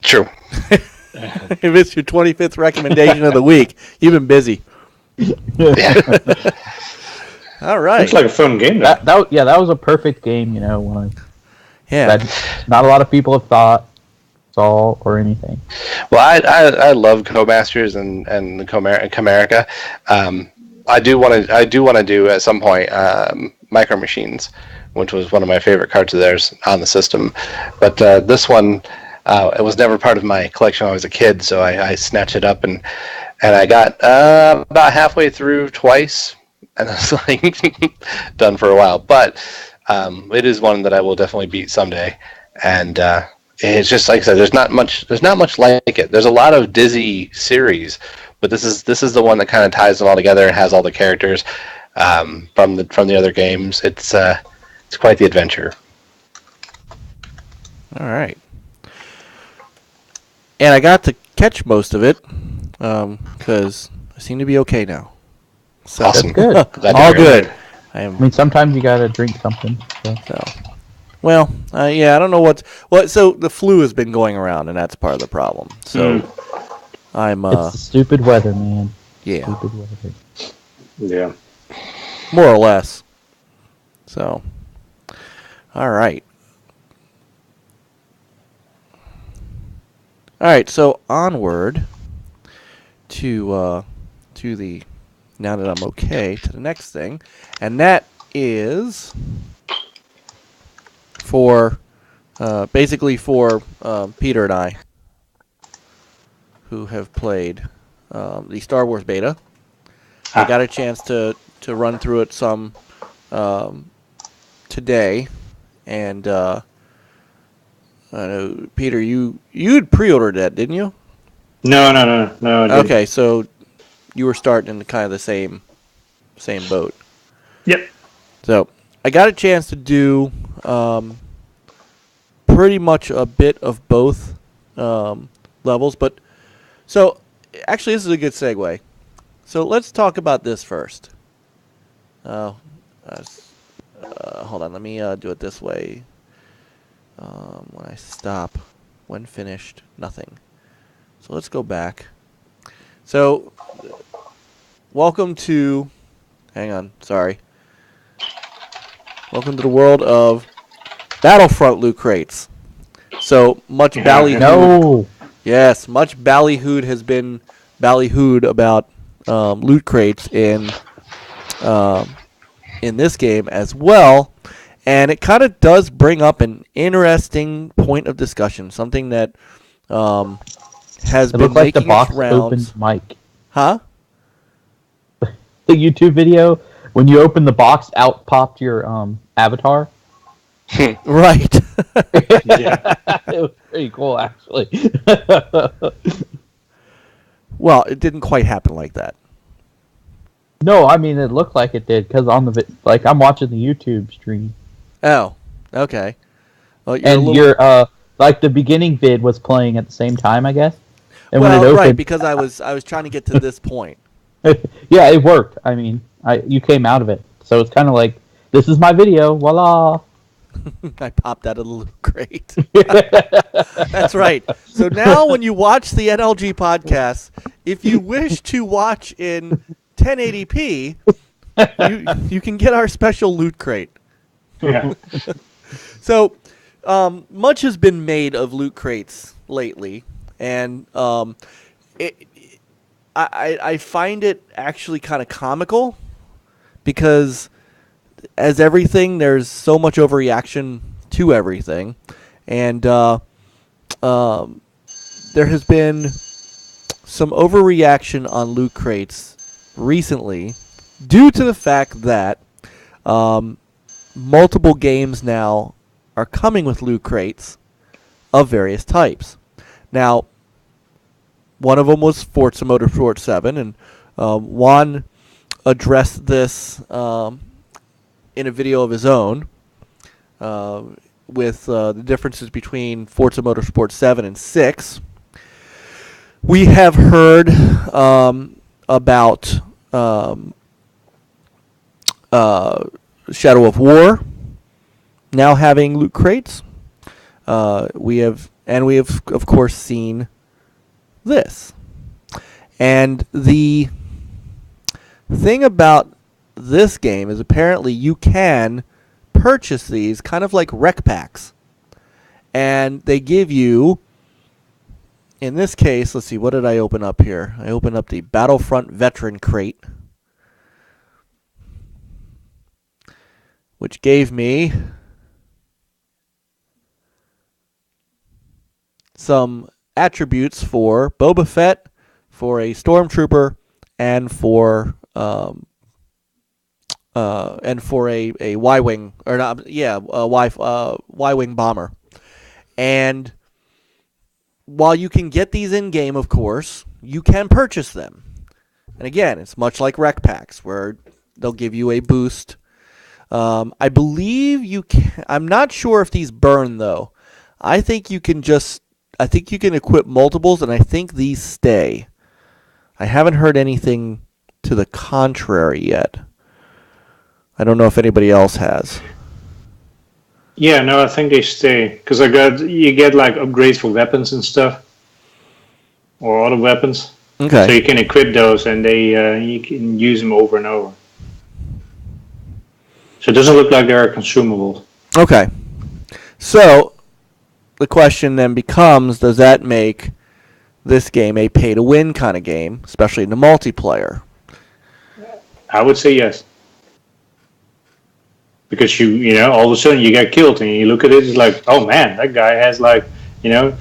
True. If it's your 25th recommendation of the week, you've been busy. Yeah. All right. Looks like a fun game, though. That was a perfect game, Yeah. that not a lot of people have saw or anything. Well, I love Codemasters and Comerica. I do want to do at some point Micro Machines, which was one of my favorite cards of theirs on the system. But this one, it was never part of my collection when I was a kid, so I snatched it up and I got about halfway through twice, and I was like done for a while. But it is one that I will definitely beat someday, and it's just like I said. There's not much like it. There's a lot of Dizzy series, but this is the one that kind of ties them all together and has all the characters from the other games. It's quite the adventure. All right. And I got to catch most of it because I seem to be okay now. So, Awesome. That's good. All good. I mean, sometimes you gotta drink something. So. Well, yeah, I don't know so the flu has been going around, and that's part of the problem. So I'm It's the stupid weather, man. Yeah, Stupid weather. Yeah. more or less. So, all right. All right, so onward to the, now that I'm okay, to the next thing, and that is for basically for Peter and I, who have played the Star Wars beta. I got a chance to run through it some today, and I know, Peter, you'd pre-ordered that, didn't you? No. I didn't. Okay, so you were starting in kind of the same boat. Yep. So I got a chance to do pretty much a bit of both levels, but so actually this is a good segue. So let's talk about this first. Hold on, let me do it this way. When I stop, when finished, nothing. So let's go back. So, welcome to, hang on, sorry. Welcome to the world of Battlefront loot crates. So, much ballyhooed. No. Yes, much ballyhooed has been ballyhooed about loot crates in this game as well. And it kind of does bring up an interesting point of discussion, something that has been like the making box its rounds. opened mic. Huh? The YouTube video, when you open the box, out popped your avatar. Right. Yeah. It was pretty cool, actually. Well, it didn't quite happen like that. No, I mean, it looked like it did, because on the I'm watching the YouTube stream. Oh, okay. Well, Your the beginning vid was playing at the same time, I guess. And well, when it opened, right, because I was trying to get to this point. yeah, it worked. I mean, you came out of it, so it's kind of like, this is my video, voila. I popped out of the loot crate. That's right. So now when you watch the NLG podcast, if you wish to watch in 1080p, you can get our special loot crate. Yeah. So, much has been made of loot crates lately, and I find it actually kind of comical because, as everything, there's so much overreaction to everything, and there has been some overreaction on loot crates recently due to the fact that multiple games now are coming with loot crates of various types. Now, one of them was Forza Motorsport 7, and Juan addressed this in a video of his own with the differences between Forza Motorsport 7 and 6. We have heard about Shadow of War now having loot crates. We have of course seen this. And the thing about this game is apparently you can purchase these kind of like rec packs. And they give you, in this case, let's see, what did I open up here? I opened up the Battlefront Veteran Crate, which gave me some attributes for Boba Fett, for a Stormtrooper, and for a Y-wing, or not, a Y-wing bomber. And while you can get these in game, of course, you can purchase them. And again, it's much like rec packs, where they'll give you a boost. I believe you can. I'm not sure if these burn though. I think you can equip multiples, and I think these stay. I haven't heard anything to the contrary yet. I don't know if anybody else has. Yeah, no, I think they stay because you get like upgrades for weapons and stuff, or other weapons. Okay. So you can equip those, and you can use them over and over. So it doesn't look like they're consumable. Okay. So the question then becomes, does that make this game a pay-to-win kind of game, especially in the multiplayer? I would say yes. Because you know, all of a sudden you get killed, and you look at it, it's like, oh man, that guy has like, you know,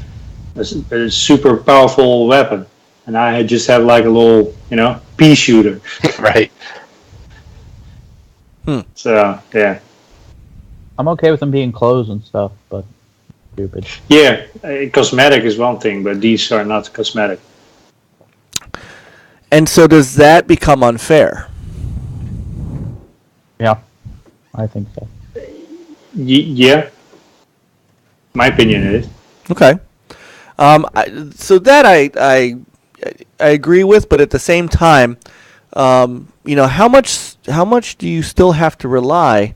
a super powerful weapon, and I just have like a little, you know, pea shooter. Right. So yeah. I'm okay with them being clothes and stuff, but stupid. Yeah, cosmetic is one thing, but these are not cosmetic. And so does that become unfair? Yeah, I think so. Yeah. My opinion is. Okay. So that I agree with, but at the same time, you know, how much do you still have to rely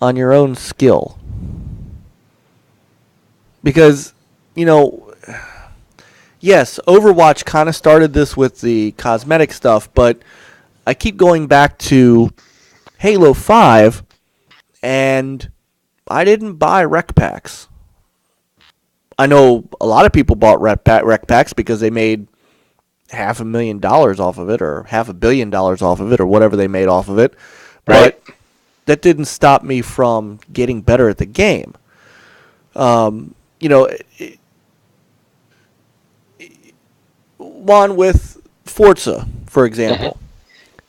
on your own skill? Because, you know, yes, Overwatch kind of started this with the cosmetic stuff, but I keep going back to Halo 5, and I didn't buy rec packs. I know a lot of people bought rec packs because they made $500,000 off of it, or $500 million off of it, or whatever they made off of it. Right. But that didn't stop me from getting better at the game. You know, Juan, with Forza, for example,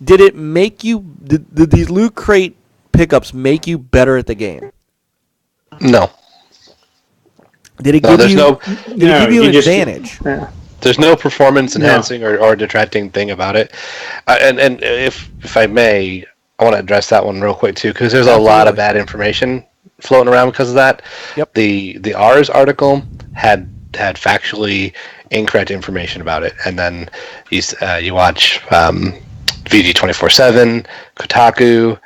did it make you? Did these loot crate pickups make you better at the game? No. Did it No, give you? no- Did it give you an just- advantage? Yeah. There's no performance enhancing or detracting thing about it. And if I may, I want to address that one real quick too, because there's a lot of bad information floating around because of that. Yep. The Rs article had factually incorrect information about it, and then you watch VG247, Kotaku,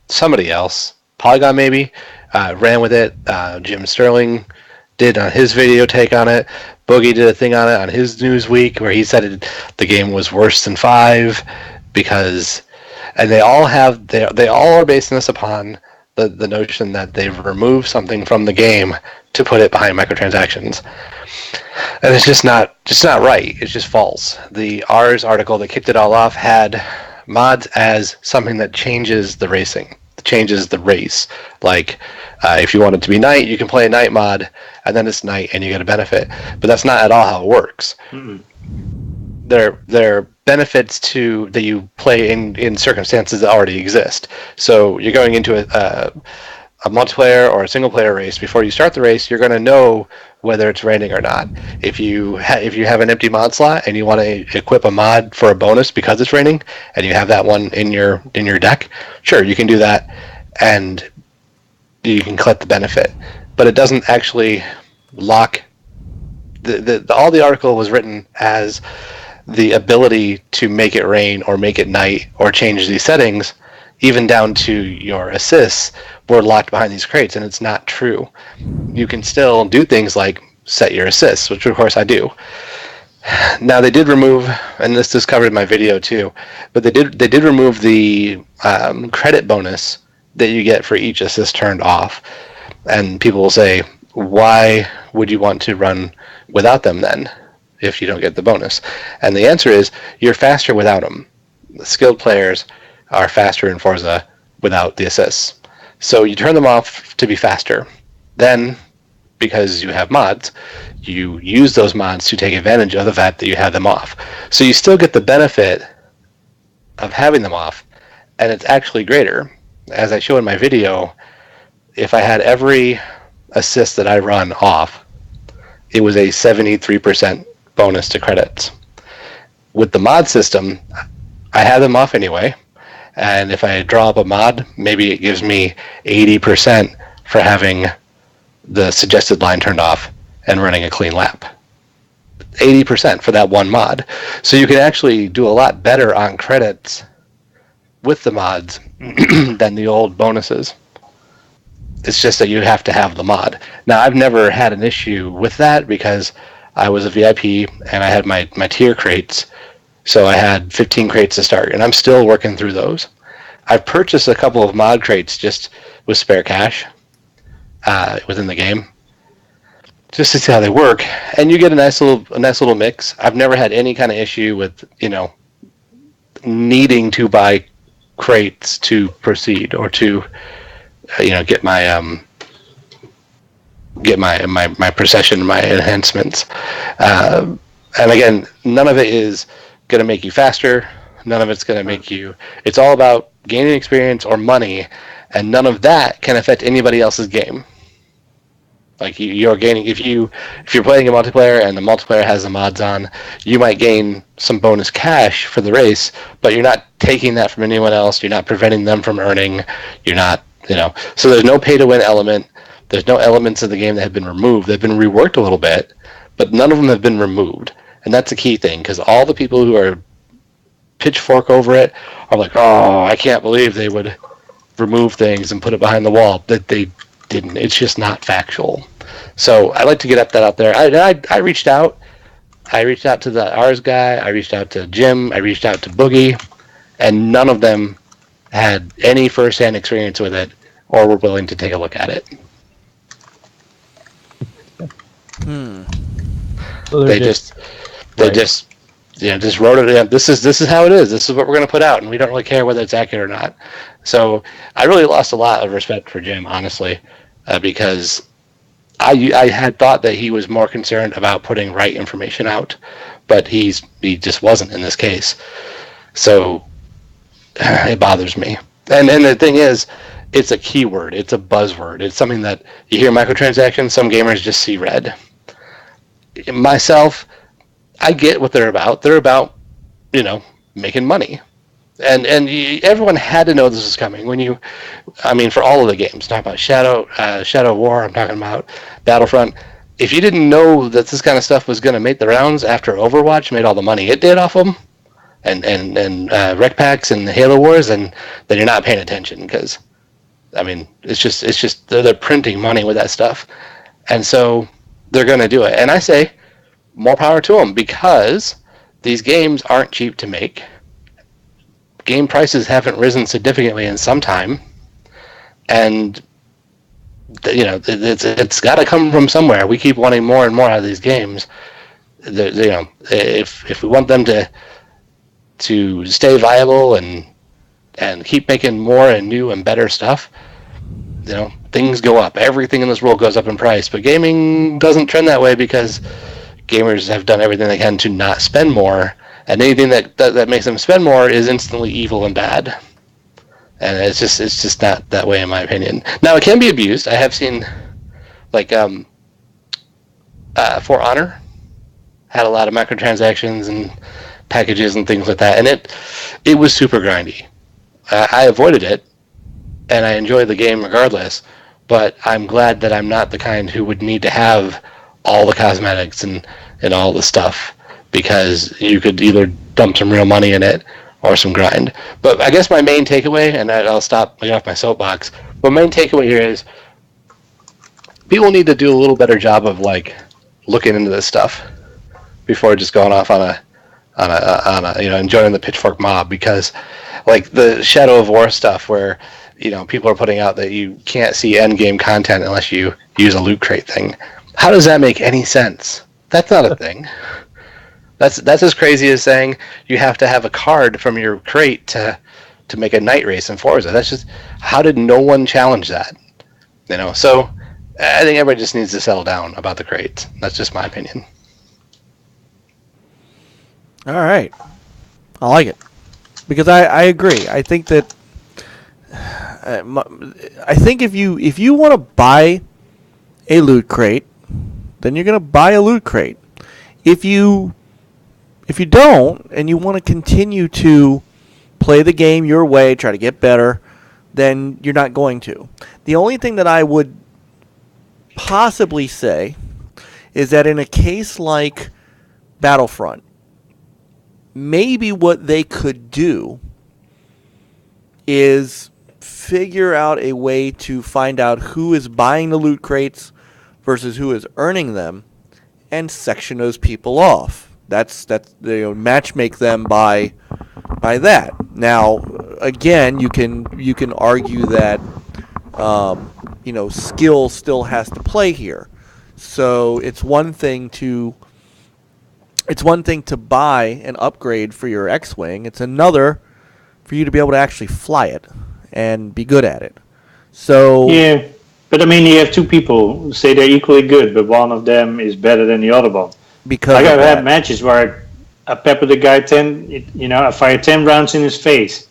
somebody else, Polygon maybe, ran with it. Jim Sterling did on his video take on it. Boogie did a thing on it on his Newsweek where he said the game was worse than 5 because, and they all are basing this upon the notion that they've removed something from the game to put it behind microtransactions, and it's just not right. It's just false. The R's article that kicked it all off had mods as something that changes the racing, changes the race. Like if you want it to be night, you can play a night mod, and then it's night, and you get a benefit. But that's not at all how it works. Mm-hmm. They're benefits that you play in circumstances that already exist. So you're going into a multiplayer or a single player race. Before you start the race, you're going to know whether it's raining or not. If you have an empty mod slot and you want to equip a mod for a bonus because it's raining, and you have that one in your deck, sure, you can do that, and you can collect the benefit. But it doesn't actually lock. All the article was written as the ability to make it rain or make it night or change these settings, even down to your assists, were locked behind these crates, and it's not true. You can still do things like set your assists, which of course I do. Now they did remove, and this is covered in my video too, but they did remove the credit bonus that you get for each assist turned off. And people will say, why would you want to run without them then, if you don't get the bonus? And the answer is, you're faster without them. The skilled players are faster in Forza without the assists. So you turn them off to be faster. Then, because you have mods, you use those mods to take advantage of the fact that you have them off. So you still get the benefit of having them off, and it's actually greater. As I show in my video, if I had every assist that I run off, it was a 73% bonus to credits. With the mod system, I have them off anyway, and if I draw up a mod, maybe it gives me 80% for having the suggested line turned off and running a clean lap. 80% for that one mod. So you can actually do a lot better on credits with the mods than the old bonuses. It's just that you have to have the mod. Now, I've never had an issue with that because I was a VIP and I had my tier crates. So I had 15 crates to start, and I'm still working through those. I've purchased a couple of mod crates just with spare cash within the game, just to see how they work. And you get a nice little mix. I've never had any kind of issue with needing to buy crates to proceed or to get my procession, my enhancements. And again, none of it is going to make you faster. None of it's going to make you. It's all about gaining experience or money, and none of that can affect anybody else's game. Like you're gaining if you're playing a multiplayer and the multiplayer has the mods on, you might gain some bonus cash for the race, but you're not taking that from anyone else. You're not preventing them from earning. You're not, So there's no pay to win element. There's no elements of the game that have been removed. They've been reworked a little bit, but none of them have been removed. And that's a key thing, because all the people who are pitchfork over it are like, oh, I can't believe they would remove things and put it behind the wall. That they didn't. It's just not factual. So I like to get that out there. I reached out. I reached out to the Rs guy. I reached out to Jim. I reached out to Boogie, and none of them had any first-hand experience with it or were willing to take a look at it. So they just wrote it in. This is how it is. This is what we're going to put out, and we don't really care whether it's accurate or not. So I really lost a lot of respect for Jim, honestly, because I had thought that he was more concerned about putting right information out, but he just wasn't in this case. So it bothers me. And the thing is, it's a keyword. It's a buzzword. It's something that you hear microtransactions, some gamers just see red. Myself, I get what they're about. They're about, making money. And everyone had to know this was coming. For all of the games, talking about Shadow War, I'm talking about Battlefront. If you didn't know that this kind of stuff was going to make the rounds after Overwatch made all the money it did off them, and Rec Packs and the Halo Wars, and then you're not paying attention, because, it's just they're printing money with that stuff. And so they're going to do it. And I say, more power to them, because these games aren't cheap to make. Game prices haven't risen significantly in some time, and it's got to come from somewhere. We keep wanting more and more out of these games. If we want them to stay viable and keep making more and new and better stuff, things go up. Everything in this world goes up in price, but gaming doesn't trend that way because gamers have done everything they can to not spend more, and anything that makes them spend more is instantly evil and bad. And it's just not that way, in my opinion. Now, it can be abused. I have seen, like, For Honor had a lot of microtransactions and packages and things like that, and it was super grindy. I avoided it, and I enjoyed the game regardless, but I'm glad that I'm not the kind who would need to have all the cosmetics and all the stuff, because you could either dump some real money in it or some grind. But I guess my main takeaway, and I'll stop getting off my soapbox, but my main takeaway here is people need to do a little better job of like looking into this stuff before just going off on a enjoying the pitchfork mob, because like the Shadow of War stuff where people are putting out that you can't see end game content unless you use a loot crate thing. How does that make any sense? That's not a thing. That's as crazy as saying you have to have a card from your crate to make a night race in Forza. That's just, how did no one challenge that? So I think everybody just needs to settle down about the crates. That's just my opinion. All right, I like it, because I agree. I think that I think if you want to buy a loot crate, then you're going to buy a loot crate. If you don't, and you want to continue to play the game your way, try to get better, then you're not going to. The only thing that I would possibly say is that in a case like Battlefront, maybe what they could do is figure out a way to find out who is buying the loot crates versus who is earning them, and section those people off. That's match make them by that. Now, again, you can argue that skill still has to play here. So it's one thing to buy an upgrade for your X-Wing. It's another for you to be able to actually fly it and be good at it. So yeah, but I mean, you have two people who say they're equally good, but one of them is better than the other one. Because I've had matches where I pepper the guy I fire 10 rounds in his face,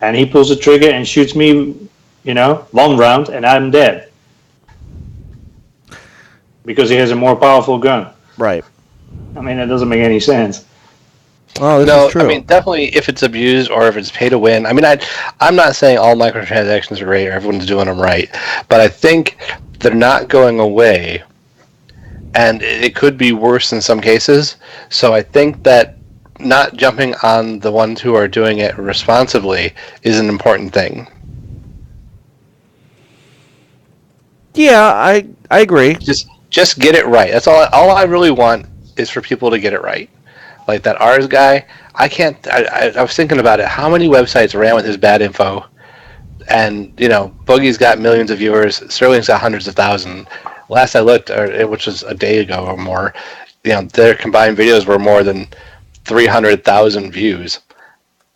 and he pulls the trigger and shoots me, one round, and I'm dead because he has a more powerful gun. Right. I mean, that doesn't make any sense. Oh, this is true. I mean, definitely if it's abused or if it's pay to win. I mean, I'm not saying all microtransactions are great or everyone's doing them right, but I think they're not going away, and it could be worse in some cases. So I think that not jumping on the ones who are doing it responsibly is an important thing. Yeah, I agree. Just get it right. That's all. All I really want is for people to get it right. Like that Ars guy, I was thinking about it. How many websites ran with his bad info? And, Boogie's got millions of viewers. Sterling's got hundreds of thousands. Last I looked, which was a day ago or more, their combined videos were more than 300,000 views.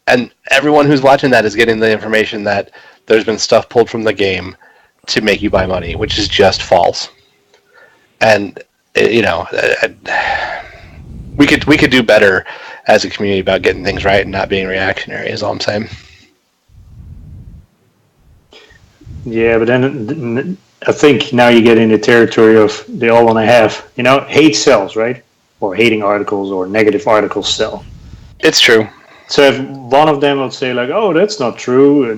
And everyone who's watching that is getting the information that there's been stuff pulled from the game to make you buy money, which is just false. And, we could do better as a community about getting things right and not being reactionary, is all I'm saying. Yeah, but then I think now you get in the territory of they all want to have, hate sells, right? Or hating articles or negative articles sell. It's true. So if one of them would say like, "Oh, that's not true,"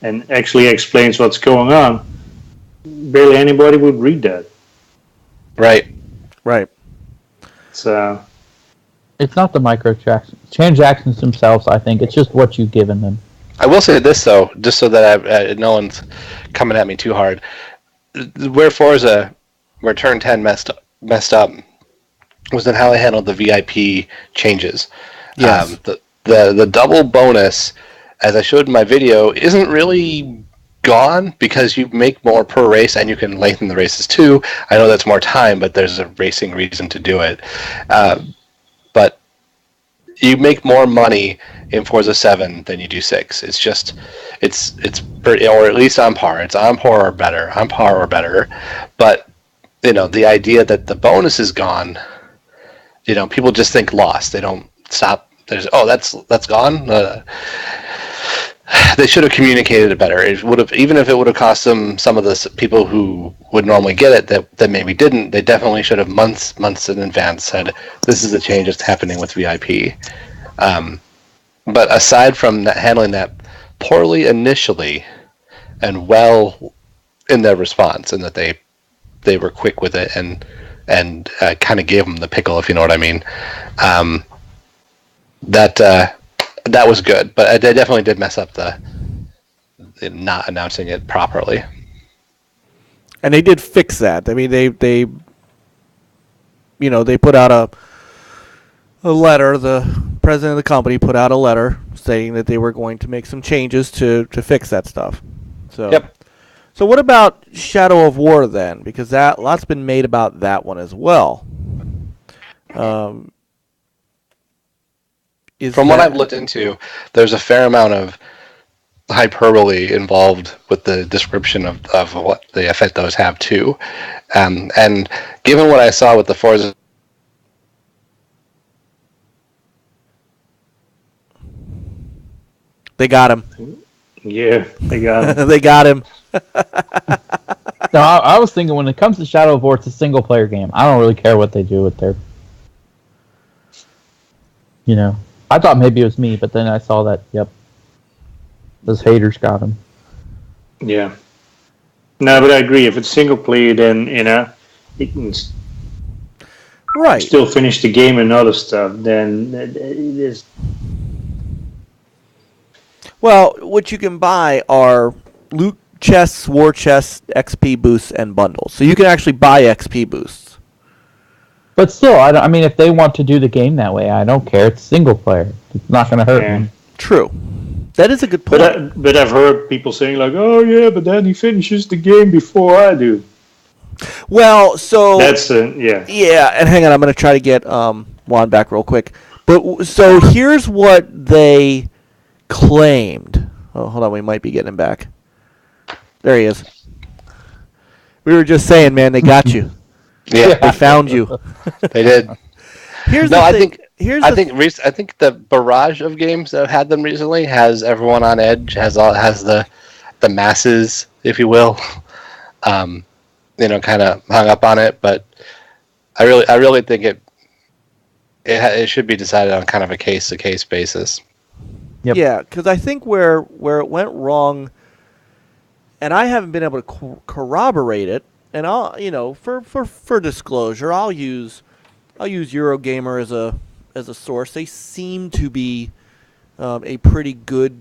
and actually explains what's going on, barely anybody would read that. Right. So it's not the microtransactions themselves. I think it's just what you've given them. I will say this though, just so that no one's coming at me too hard. Where Forza, where Turn 10 messed messed up was in how they handled the VIP changes. Yes. The double bonus, as I showed in my video, isn't really gone because you make more per race and you can lengthen the races too. I know that's more time, but there's a racing reason to do it. But you make more money in Forza 7 than you do 6. It's just, it's pretty, or at least on par. It's on par or better. On par or better. But, you know, the idea that the bonus is gone, you know, people just think lost. They don't stop. There's, oh, that's gone. They should have communicated it better. It would have, even if it would have cost them, some of the people who would normally get it that maybe didn't. They definitely should have months in advance said, this is the change that's happening with VIP. But aside from that, handling that poorly initially, and well in their response, and that they were quick with it and kind of gave them the pickle, if you know what I mean. That was good, but they definitely did mess up the not announcing it properly. And they did fix that. I mean, they you know, they put out a letter. The president of the company put out a letter stating that they were going to make some changes to fix that stuff. So, Yep. So what about Shadow of War then? Because that lots been made about that one as well. From what I've looked into, there's a fair amount of hyperbole involved with the description of what the effect those have too. And given what I saw with the Forza, they got him. Yeah, they got him. They got him. No, I was thinking when it comes to Shadow of War, it's a single player game. I don't really care what they do with their, you know. I thought maybe it was me, but then I saw that. Yep, those haters got him. Yeah. No, but I agree. If it's single player, then you know you can Right. still finish the game and other stuff. Then it is. Well, what you can buy are loot chests, war chests, XP boosts, and bundles. So you can actually buy XP boosts. But still, I mean, if they want to do the game that way, I don't care. It's single player. It's not going to hurt Yeah. me. True. That is a good point. But I've heard people saying like, "Oh yeah, but then he finishes the game before I do." Well, so That's yeah. yeah, and hang on, I'm going to try to get Juan back real quick. But so here's what they claimed. Oh, hold on, we might be getting him back. There he is. We were just saying, man, they got you. yeah, They found you. they did. Here's No, the I thing. think Here's I the think I think the barrage of games that have had them recently has everyone on edge. Has the masses, if you will, you know, kind of hung up on it. But I really think it should be decided on kind of a case to case basis. Yep. Yeah, because I think where it went wrong, and I haven't been able to corroborate it, and I'll, you know, for disclosure, I'll use Eurogamer as a source. They seem to be a pretty good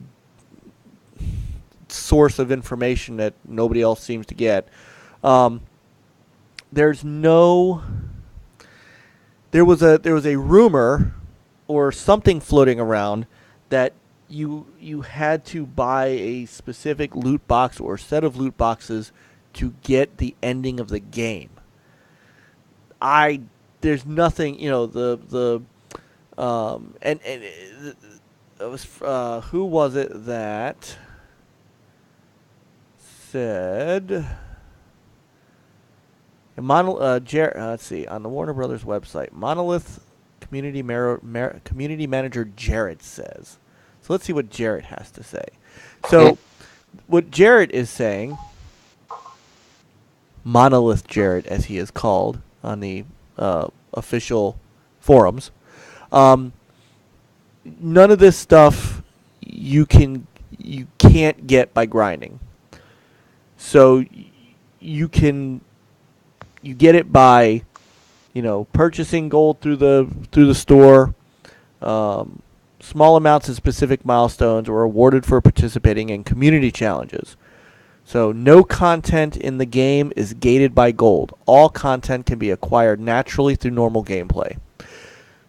source of information that nobody else seems to get. There was a rumor or something floating around that you had to buy a specific loot box or set of loot boxes to get the ending of the game. There's nothing, you know, and it was who was it that said let's see, on the Warner Brothers website, Monolith community manager Jared says. So let's see what Jared has to say. So what Jared is saying, Monolith Jared as he is called on the official forums, none of this stuff you can't get by grinding. So you get it by, you know, purchasing gold through the store, small amounts of specific milestones, or awarded for participating in community challenges. So no content in the game is gated by gold. All content can be acquired naturally through normal gameplay.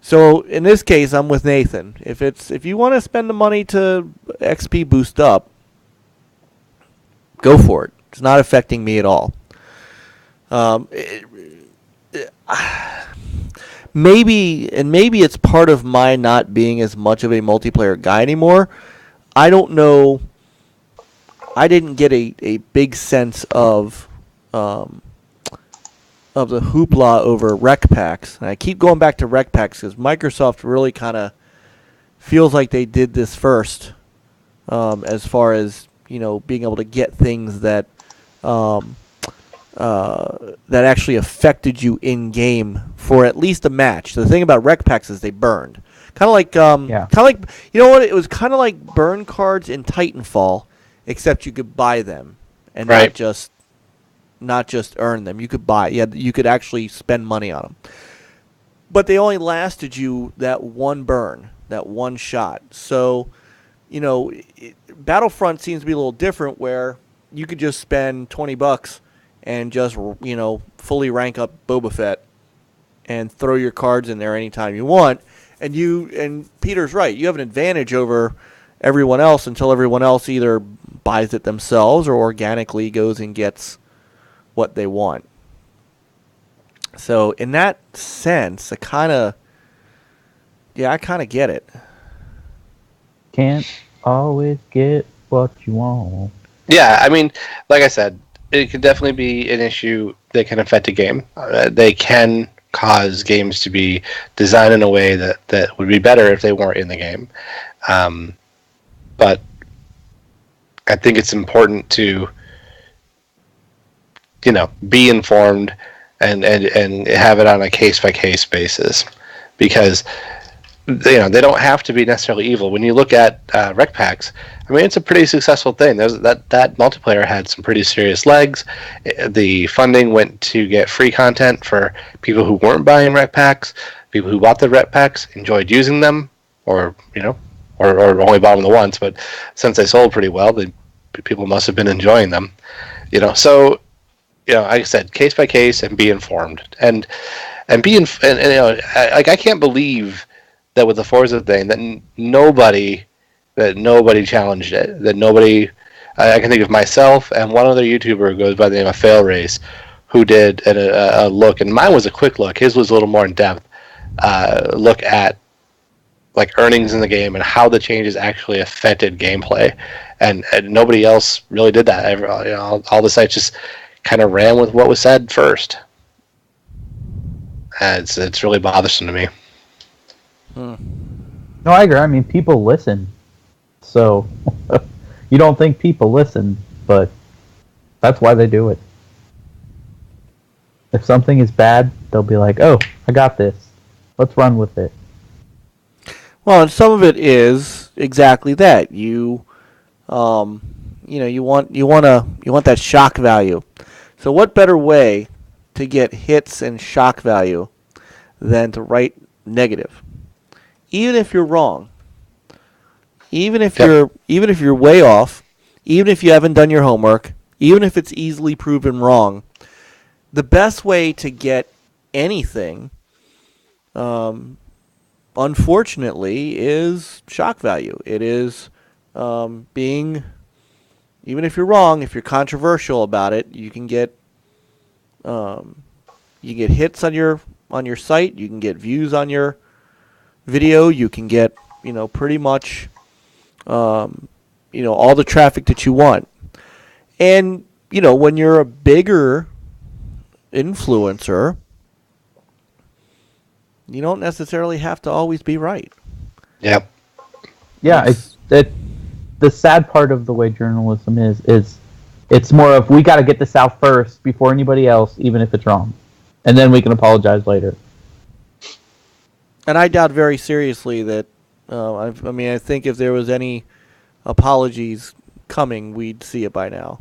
So in this case, I'm with Nathan. If you want to spend the money to XP boost up, go for it. It's not affecting me at all. Maybe it's part of my not being as much of a multiplayer guy anymore. I don't know. I didn't get a big sense of the hoopla over rec packs. And I keep going back to rec packs because Microsoft really kind of feels like they did this first, as far as being able to get things that actually affected you in game for at least a match. The thing about rec packs is they burned, kind of like it was kind of like burn cards in Titanfall, except you could buy them and Right. not just earn them. You could buy. Yeah, you could actually spend money on them. But they only lasted you that one burn, that one shot. So, Battlefront seems to be a little different, where you could just spend $20 and just fully rank up Boba Fett and throw your cards in there anytime you want. And Peter's right. You have an advantage over everyone else until everyone else either buys it themselves or organically goes and gets what they want. So in that sense, I kind of get it. Can't always get what you want. Yeah, I mean, like I said, it could definitely be an issue that can affect a game. They can cause games to be designed in a way that would be better if they weren't in the game. But I think it's important to, be informed and have it on a case-by-case basis, because they don't have to be necessarily evil. When you look at rec packs, I mean, it's a pretty successful thing. That multiplayer had some pretty serious legs. The funding went to get free content for people who weren't buying rec packs. People who bought the rec packs enjoyed using them, or only bought them the once. But since they sold pretty well, people must have been enjoying them. So like I said, case by case, and be informed, and I can't believe that with the Forza thing that nobody challenged it. That nobody, I can think of myself and one other YouTuber who goes by the name of Fail Race, who did a look, and mine was a quick look. His was a little more in depth look at like earnings in the game and how the changes actually affected gameplay, and nobody else really did that. All the sites just kind of ran with what was said first. It's really bothersome to me. No, I agree. I mean, people listen. So, you don't think people listen, but that's why they do it. If something is bad, they'll be like, "Oh, I got this. Let's run with it." Well, and some of it is exactly that. You want that shock value. So what better way to get hits and shock value than to write negative? Even if you're wrong, even if you're way off, even if you haven't done your homework, even if it's easily proven wrong, the best way to get anything, unfortunately, is shock value. It is being, even if you're wrong, if you're controversial about it, you can get hits on your site, you can get views on your video, you can get pretty much all the traffic that you want. And when you're a bigger influencer, you don't necessarily have to always be right. Yep. Yeah, the sad part of the way journalism is it's more of, we got to get this out first before anybody else, even if it's wrong, and then we can apologize later. And I doubt very seriously that. I think if there was any apologies coming, we'd see it by now.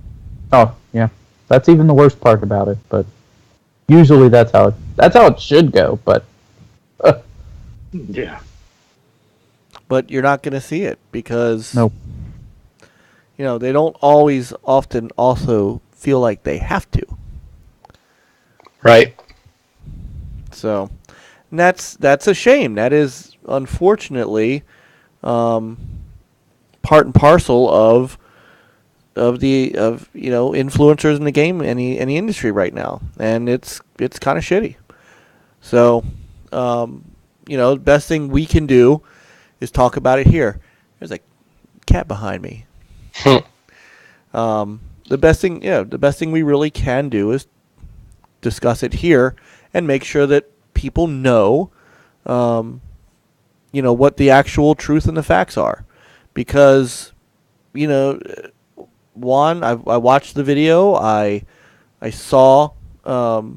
Oh yeah, that's even the worst part about it. But usually that's how it should go. But Yeah. But you're not going to see it because nope. they don't always often also feel like they have to. Right. So, and that's a shame. That is unfortunately part and parcel of influencers in the game, any industry right now, and it's kind of shitty. So, the best thing we can do is talk about it here. There's a cat behind me. The best thing we really can do is discuss it here and make sure that people know, what the actual truth and the facts are, because, Juan, I watched the video. I saw, I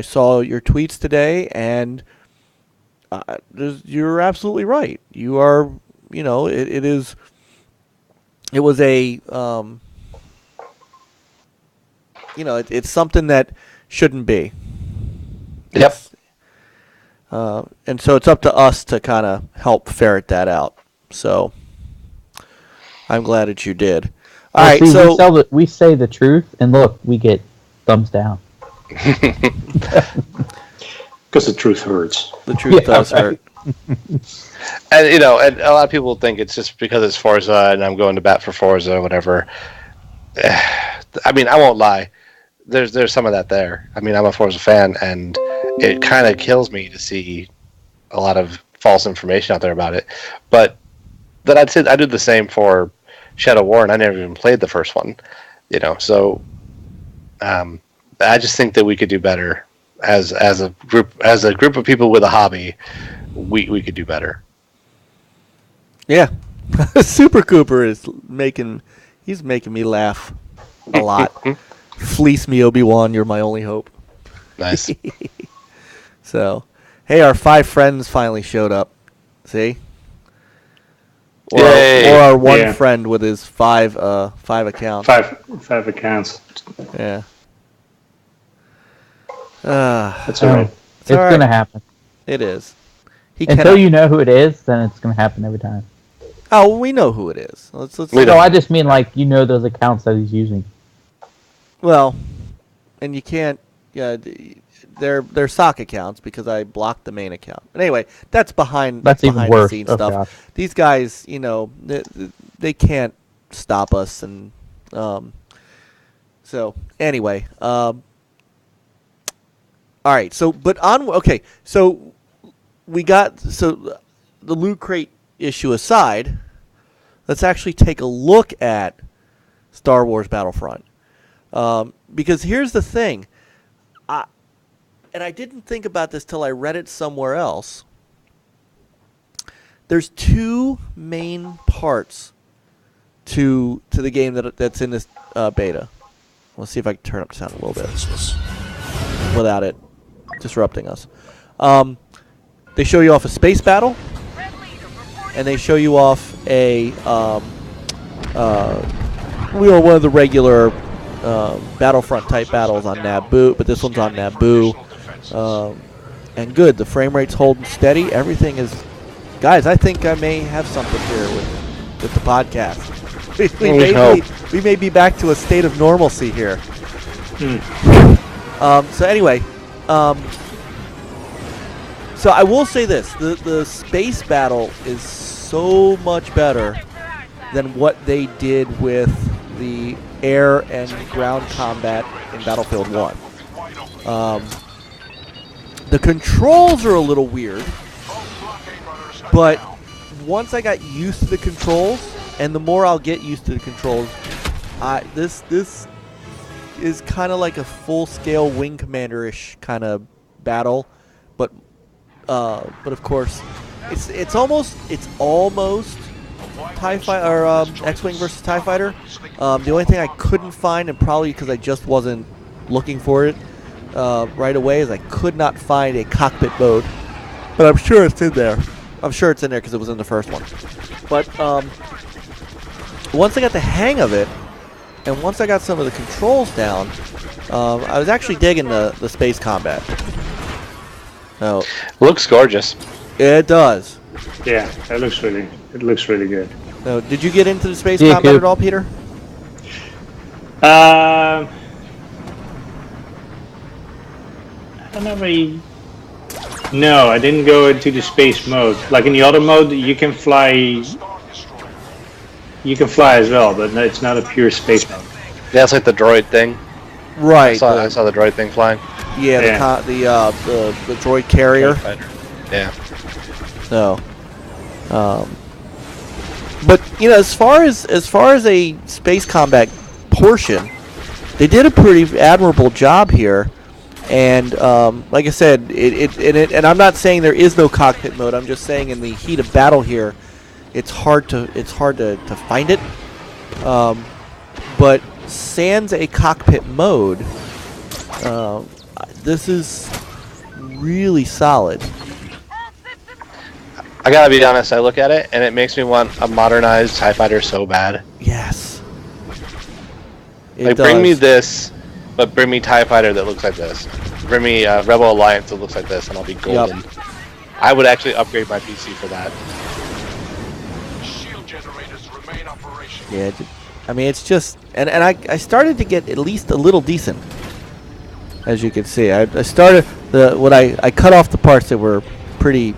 saw your tweets today, and you're absolutely right. You are, it was a, it's something that shouldn't be. Yep. And so it's up to us to kind of help ferret that out. So I'm glad that you did. All right, see, so we say the truth, and look, we get thumbs down. Because the truth hurts. The truth does hurt. And and a lot of people think it's just because it's Forza and I'm going to bat for Forza or whatever. I mean, I won't lie. There's some of that there. I mean, I'm a Forza fan, and it kind of kills me to see a lot of false information out there about it. But then I'd say I do the same for Shadow War, and I never even played the first one. So I just think that we could do better as a group of people with a hobby. We could do better. Yeah. Super Cooper is making me laugh a lot. Fleece me, Obi-Wan, you're my only hope. Nice. So, hey, our 5 friends finally showed up. See? Or Yay. our one friend with his 5 accounts. Five accounts. Yeah. That's all right. It's going to happen. It is. Until you know who it is, then it's going to happen every time. Oh, we know who it is. Let's. No, I just mean those accounts that he's using. Well, and you can't. Yeah, they're sock accounts because I blocked the main account. But anyway, that's even behind worse. the scenes Oh, stuff. gosh. These guys, they can't stop us, and so anyway, all right. So, so we got the Loot Crate issue aside. Let's actually take a look at Star Wars Battlefront. Because here's the thing, and I didn't think about this till I read it somewhere else. There's 2 main parts to the game that's in this beta. Let's see if I can turn up the sound a little bit without it disrupting us. They show you off a space battle, and they show you off a one of the regular Battlefront type battles on Naboo, but this one's on Naboo. And good, the frame rate's holding steady. Everything is, guys. I think I may have something here with the podcast. We may be back to a state of normalcy here. So anyway, so I will say this: the space battle is so much better than what they did with the air and ground combat in Battlefield 1. The controls are a little weird, but once I got used to the controls, and the more I'll get used to the controls, this is kind of like a full-scale Wing Commander-ish kind of battle, but of course, it's almost TIE Fighter or X-Wing versus TIE Fighter. The only thing I couldn't find, and probably because I just wasn't looking for it right away, is I could not find a cockpit mode. But I'm sure it's in there. I'm sure it's in there because it was in the first one. But once I got the hang of it, and once I got some of the controls down, I was actually digging the space combat. Looks gorgeous. It does. Yeah, it looks really good. So, did you get into the space Yeah, combat Coop. at all, Peter? I don't know if No, I didn't go into the space mode. Like in the other mode, you can fly. You can fly as well, but no, it's not a pure space mode. Yeah, it's like the droid thing. Right. I saw the droid thing flying. Yeah, Yeah. the droid carrier. Yeah. So, but as far as a space combat portion, they did a pretty admirable job here. And like I said, and I'm not saying there is no cockpit mode. I'm just saying in the heat of battle here, it's hard to find it. But sans a cockpit mode, this is really solid. I gotta be honest, I look at it and it makes me want a modernized TIE fighter so bad. Yes. Like, bring me this, but bring me TIE fighter that looks like this. Bring me Rebel Alliance that looks like this, and I'll be golden. Yep. I would actually upgrade my PC for that. Shield generators remain operational. Yeah, I mean, it's just, and I started to get at least a little decent, as you can see. I started I cut off the parts that were pretty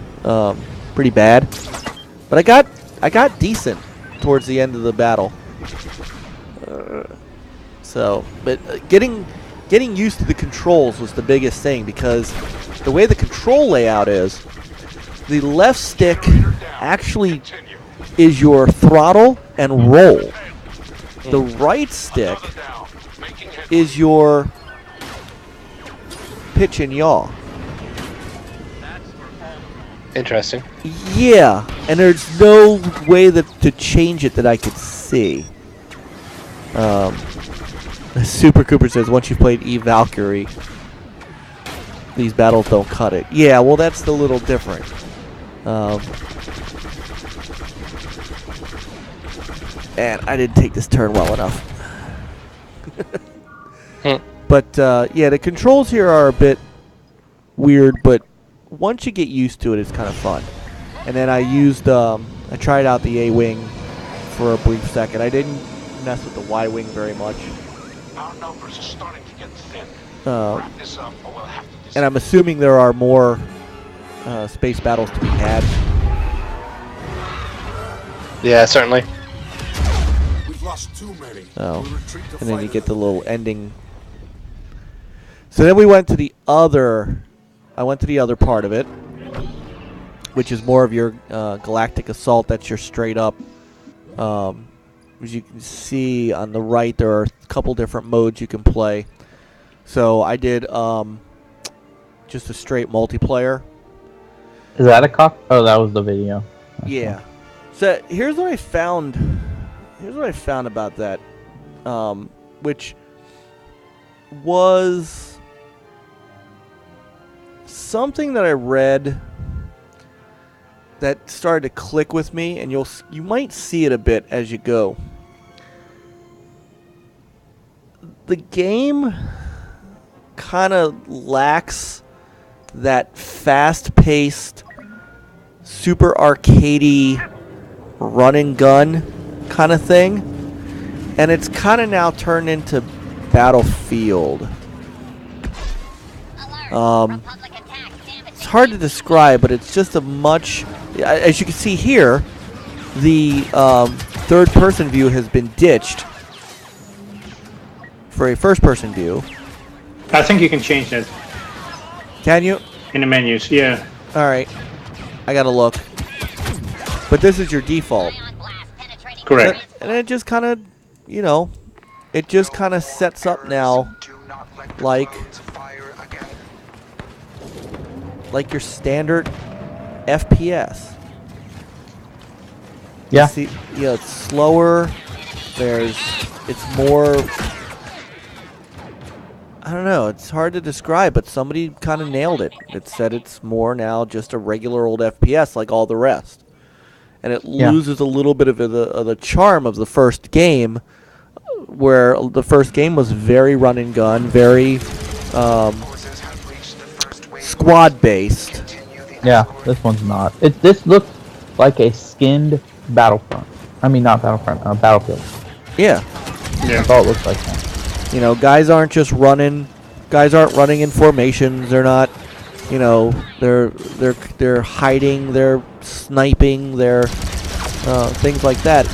bad, but I got decent towards the end of the battle. But getting used to the controls was the biggest thing, because the way the control layout is, the left stick actually is your throttle and roll. The right stick is your pitch and yaw. Interesting. Yeah, and there's no way to change it that I could see. Super Cooper says, once you've played E Valkyrie, these battles don't cut it. Yeah, well, that's a little different. And I didn't take this turn well enough. But, yeah, the controls here are a bit weird, but once you get used to it, it's kind of fun. And then I tried out the A-Wing for a brief second. I didn't mess with the Y-Wing very much. Our numbers are starting to get thin. Uh, Wrap this up, or we'll have to And I'm assuming there are more space battles to be had. Yeah, certainly. We've lost too many. Oh. We'll retreat to And then you fight get the it. little ending. So then we went to the other... I went to the other part of it, which is more of your galactic assault. That's your straight up... as you can see on the right, there are a couple different modes you can play. So I did just a straight multiplayer. Is that a cock? Oh, that was the video. Yeah. So here's what I found. Here's what I found about that, which was something that I read that started to click with me, and you might see it a bit as you go. The game kind of lacks that fast-paced, super arcadey run and gun kind of thing, and it's kind of now turned into Battlefield. It's hard to describe, but it's just a much, as you can see here, the third-person view has been ditched for a first-person view. I think you can change that Can you? in the menus. Yeah. All right, I gotta look. But this is your default. Correct. And it just kind of, it just kind of sets up now like your standard FPS. Yeah. See, it's slower. It's more. I don't know. It's hard to describe, but somebody kind of nailed it. It said it's more now just a regular old FPS like all the rest, and it loses a little bit of the charm of the first game, where the first game was very run and gun, very squad based. Yeah, this one's not. This looks like a skinned Battlefront. I mean, not Battlefront. Battlefield. Yeah. That's all it looks like now. You know, guys aren't just running. Guys aren't running in formations. They're not. You know, they're hiding. They're sniping. They're things like that.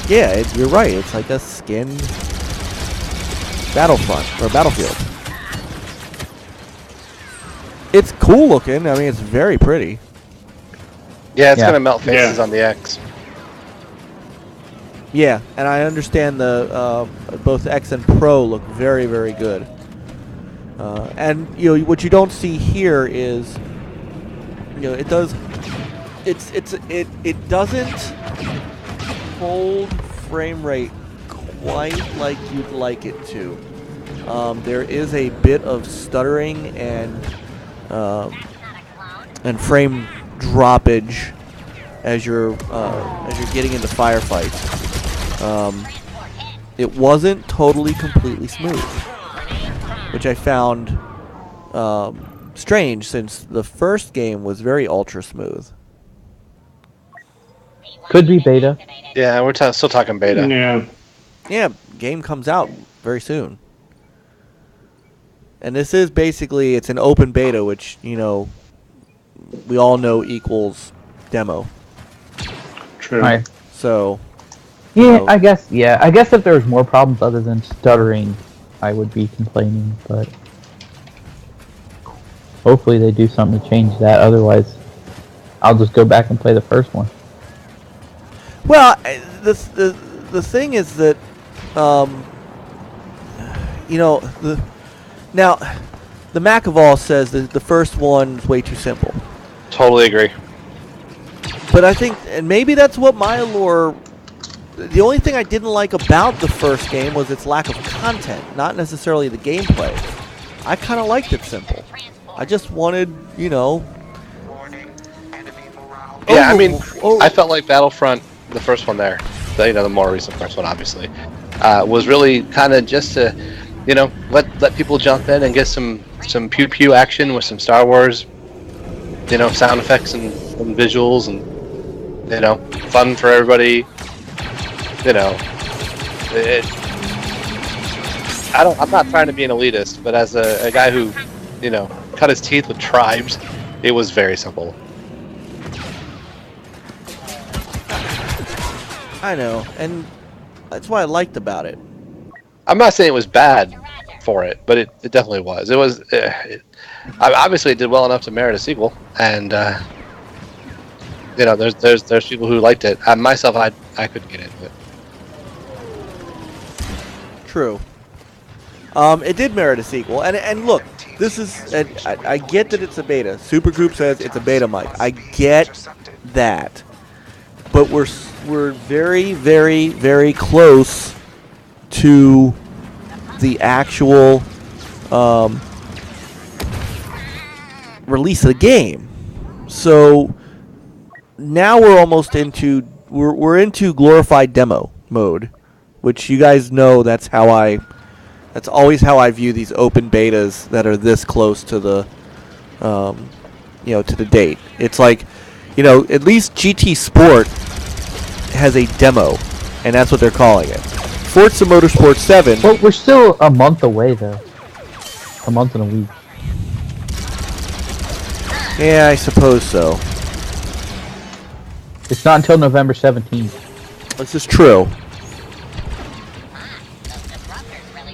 Yeah, you're right. It's like a skinned Battlefront or Battlefield. It's cool looking. I mean, it's very pretty. Yeah, it's gonna melt faces on the X. Yeah, and I understand the both X and Pro look very, very good. And you know what you don't see here is, you know, it does. It doesn't hold frame rate quite like you'd like it to. There is a bit of stuttering and frame droppage as you're getting into firefights. It wasn't totally completely smooth, which I found strange since the first game was very ultra smooth. Could be beta. Yeah, we're still talking beta. Yeah. Yeah, game comes out very soon. And this is basically, it's an open beta, which, you know, we all know equals demo. True. Right. So, Yeah, you know, I guess. Yeah, I guess if there was more problems other than stuttering, I would be complaining. But hopefully they do something to change that. Otherwise, I'll just go back and play the first one. well, the thing is that, you know, now the Macaval says that the first one's way too simple. Totally agree. But I think, and maybe that's what my allure. The only thing I didn't like about the first game was its lack of content, not necessarily the gameplay. I kind of liked it simple. I just wanted, you know. Yeah, I mean, I felt like Battlefront, the first one there, the more recent first one, obviously, was really kind of just to, you know, let people jump in and get some pew pew action with some Star Wars, you know, sound effects and visuals and, you know, fun for everybody. You know, I'm not trying to be an elitist, but as a guy who, you know, cut his teeth with tribes, it was very simple. I know, and that's what I liked about it. I'm not saying it was bad for it, but it definitely was. It was. Obviously, it did well enough to merit a sequel, and you know, there's people who liked it. Myself, I couldn't get into it. True. It did merit a sequel, and look, this is. I get that it's a beta. Supergroup says it's a beta, Mike. I get that, but we're very, very, very close to the actual release of the game. So now we're almost into we're into glorified demo mode, which you guys know that's always how I view these open betas that are this close to the you know, to the date. It's like, you know, at least GT Sport has a demo, and that's what they're calling it. Forza Motorsport 7. Well, we're still a month away, though. A month and a week. Yeah, I suppose so. It's not until November 17th. This is true.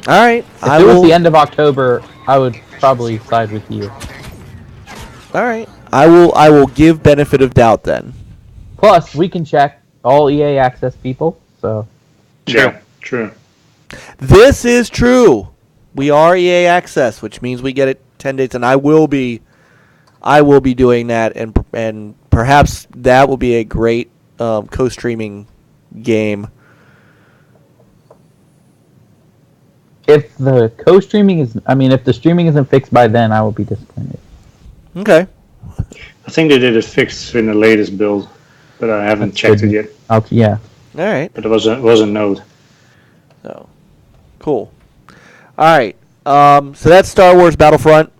All right, If it was the end of October, I would probably side with you. All right, I will give benefit of doubt then. Plus, we can check all EA Access people. So. Yeah, true. This is true. We are EA Access, which means we get it 10 days, and I will be doing that, and perhaps that will be a great co-streaming game. If the co-streaming if the streaming isn't fixed by then, I will be disappointed. Okay. I think they did it fixed in the latest build, but I haven't checked it yet. Yeah. All right. But it was a note. So, cool. All right. So that's Star Wars Battlefront.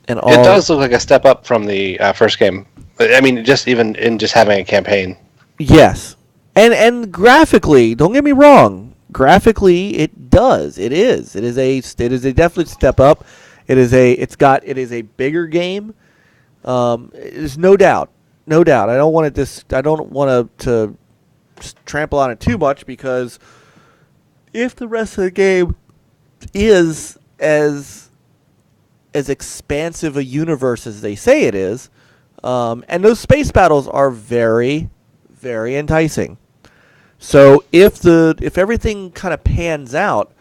And It does look like a step up from the first game, I mean, just even in just having a campaign. Yes, and graphically, don't get me wrong. Graphically, it does. It is. It is a definite step up. It is a bigger game. There's no doubt. No doubt. I don't want to just trample on it too much, because if the rest of the game is as expansive a universe as they say it is, and those space battles are very, very enticing. So if everything kind of pans out,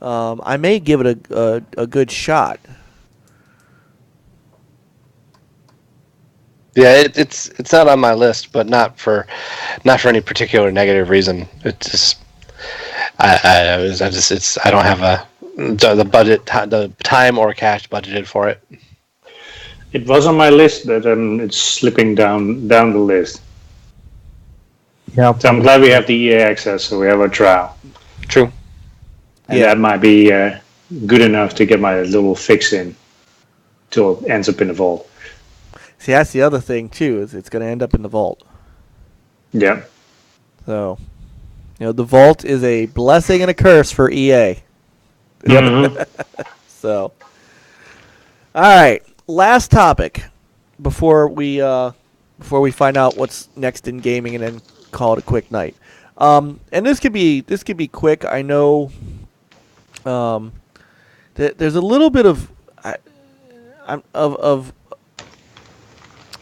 I may give it a good shot. Yeah, it's not on my list, but not for any particular negative reason. It's just I don't have the budget, the time or cash budgeted for it. It was on my list, but it's slipping down the list. Yeah, So I'm glad we have the EA access, so we have a trial. True. And Yeah. that might be good enough to get my little fix in till it ends up in the vault. See, that's the other thing too, is it's going to end up in the vault. Yeah. So, the vault is a blessing and a curse for EA. Mhm. So, all right, last topic before we find out what's next in gaming, and then call it a quick night. And this could be quick. I know. There's a little bit of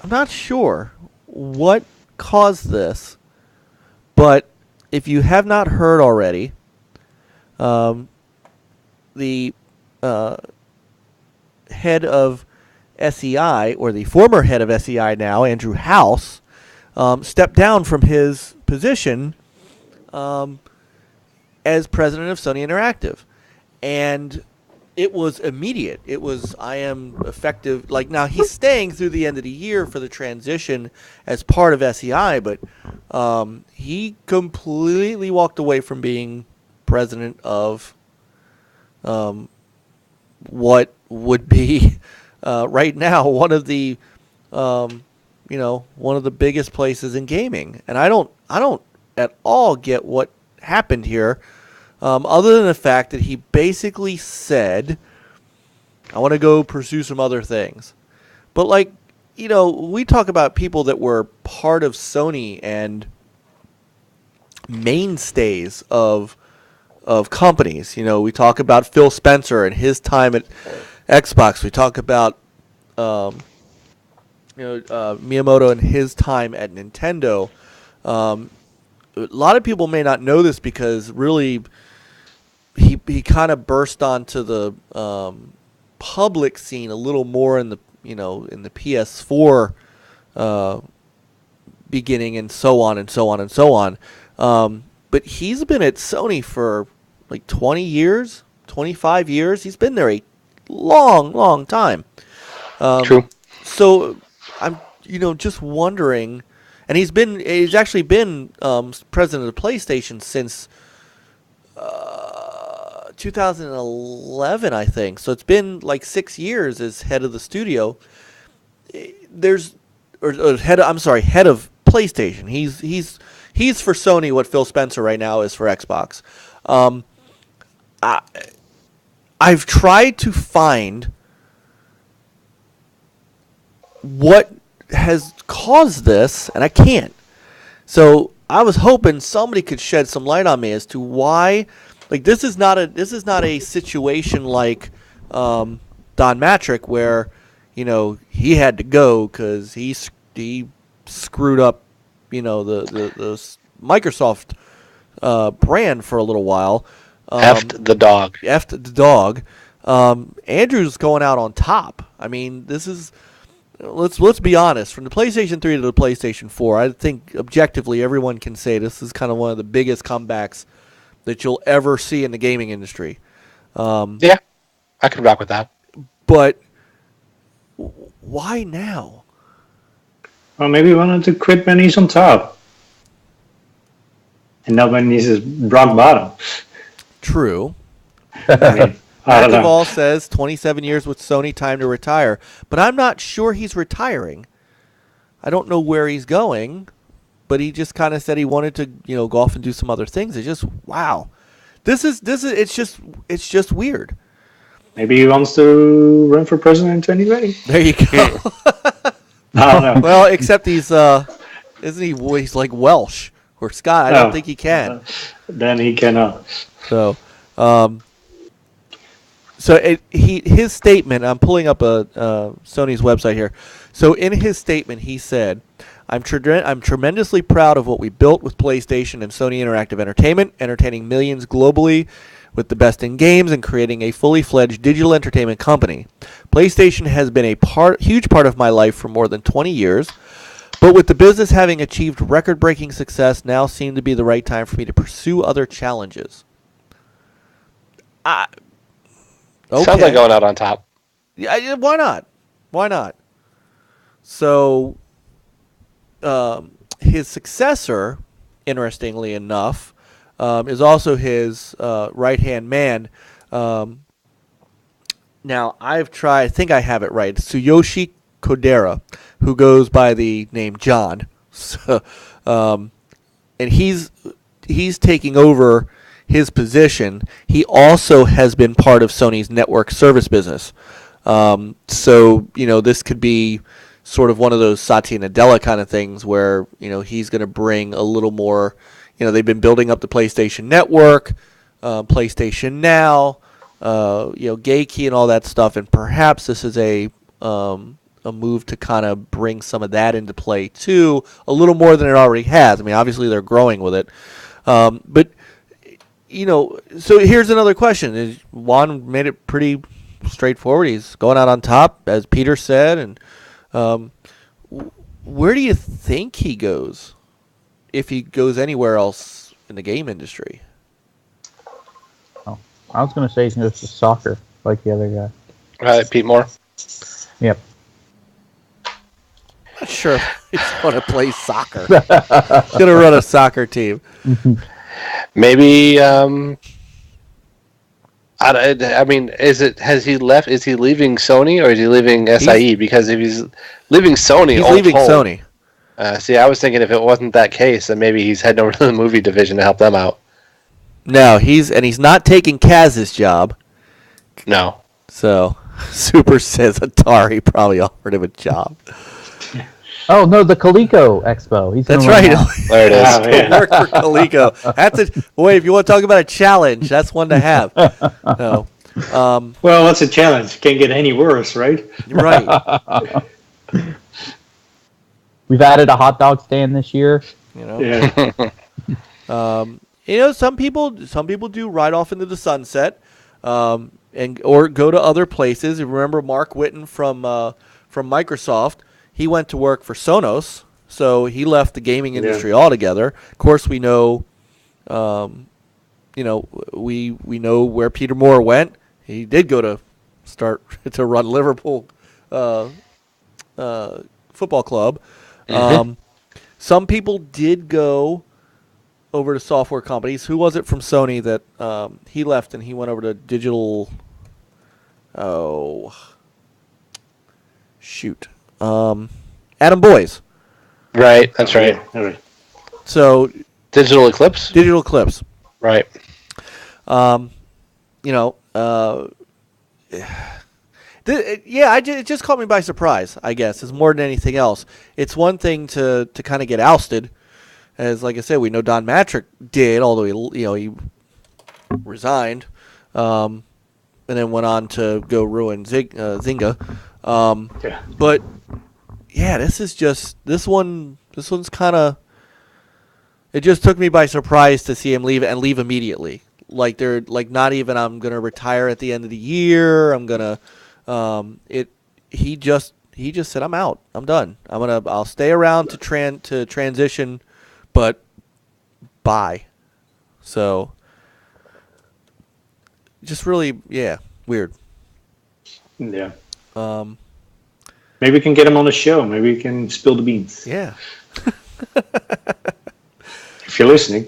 I'm not sure what caused this, but if you have not heard already, the head of SEI, or the former head of SEI now, Andrew House, stepped down from his position as president of Sony Interactive. And it was immediate. It was, I am effective. Like, now he's staying through the end of the year for the transition as part of SEI, but he completely walked away from being president of what would be right now one of the one of the biggest places in gaming. And I don't at all get what happened here. Other than the fact that he basically said, I want to go pursue some other things. But, we talk about people that were part of Sony and mainstays of companies. We talk about Phil Spencer and his time at Xbox. We talk about Miyamoto and his time at Nintendo. A lot of people may not know this, because really he kind of burst onto the public scene a little more in the in the PS4 beginning, and so on and so on and so on. But he's been at Sony for like 20 years, 25 years. He's been there a long, long time. True. So I'm just wondering, and he's actually been president of PlayStation since 2011, I think. So it's been like 6 years as head of the studio. Head of PlayStation. He's for Sony what Phil Spencer right now is for Xbox. I've tried to find what has caused this, and I can't. So I was hoping somebody could shed some light on me as to why. Like, this is not a situation like Don Matrick, where he had to go because he screwed up the Microsoft brand for a little while. Effed the dog. Effed the dog. Andrew's going out on top. I mean, this is. Let's be honest. From the PlayStation 3 to the PlayStation 4, I think objectively everyone can say this is kind of one of the biggest comebacks that you'll ever see in the gaming industry. Yeah, I could rock with that. But why now? Well, maybe he wanted to quit when he's on top. And not when he's at rock bottom. True. I mean, I don't know. Actival says 27 years with Sony, time to retire. But I'm not sure he's retiring. I don't know where he's going, but he just kind of said he wanted to, go off and do some other things. It's just wow. This is it's just weird. Maybe he wants to run for president in 2020. There you go. I don't know. Well, except he's isn't he? He's like Welsh or Scott. I don't think he can. Then he cannot. So, his statement. I'm pulling up Sony's website here. So in his statement, he said, I'm tremendously proud of what we built with PlayStation and Sony Interactive Entertainment, entertaining millions globally with the best in games and creating a fully fledged digital entertainment company. PlayStation has been a huge part of my life for more than 20 years, but with the business having achieved record-breaking success, now seemed to be the right time for me to pursue other challenges. Okay. Sounds like going out on top. Yeah, why not? Why not? So, his successor, interestingly enough, is also his right-hand man. Now, I think I have it right. Tsuyoshi Kodera, who goes by the name John. So, and he's taking over his position. He also has been part of Sony's network service business. So, this could be sort of one of those Satya Nadella kind of things where, he's going to bring a little more, they've been building up the PlayStation Network, PlayStation Now, Gayki and all that stuff, and perhaps this is a move to kind of bring some of that into play too, a little more than it already has. I mean, obviously they're growing with it, but so here's another question: Juan made it pretty straightforward. He's going out on top, as Peter said, and where do you think he goes? If he goes anywhere else in the game industry? Oh, I was going to say he's going to go to soccer, like the other guy. Pete Moore. Yep. Not sure he's going to play soccer. He's going to run a soccer team. Maybe. I mean, has he left? Is he leaving Sony or is he leaving SIE? Because if he's leaving Sony, he's leaving Sony. See, I was thinking if it wasn't that case, then maybe he's heading over to the movie division to help them out. No, he's not taking Kaz's job. No. So, Super says Atari probably offered him a job. Oh no, the Coleco Expo. That's right. There it is. Yeah. Work for Coleco. That's boy. If you want to talk about a challenge, that's one to have. No. Well, that's a challenge. Can't get any worse, right? Right. We've added a hot dog stand this year. Yeah. Some people do ride off into the sunset, or go to other places. You remember Mark Whitten from Microsoft? He went to work for Sonos, so he left the gaming industry altogether. Of course, we know, we know where Peter Moore went. He did go to run Liverpool Football Club. Some people did go over to software companies. Who was it from Sony that he left and he went over to digital? Oh, shoot. Adam Boyes. Right, that's right. All right. So Digital Eclipse? Digital Eclipse. Right. It just caught me by surprise, I guess, is more than anything else. It's one thing to kind of get ousted, as like I said, we know Don Matrick did, although he resigned, and then went on to go ruin Zynga. But yeah, this one's kind of. It just took me by surprise to see him leave and leave immediately. Like they're like not even I'm gonna retire at the end of the year. I'm gonna. He just said I'm out. I'm done. I'll stay around to transition, but bye. So just really weird. Yeah. Maybe we can get him on the show. Maybe we can spill the beans. Yeah. If you're listening.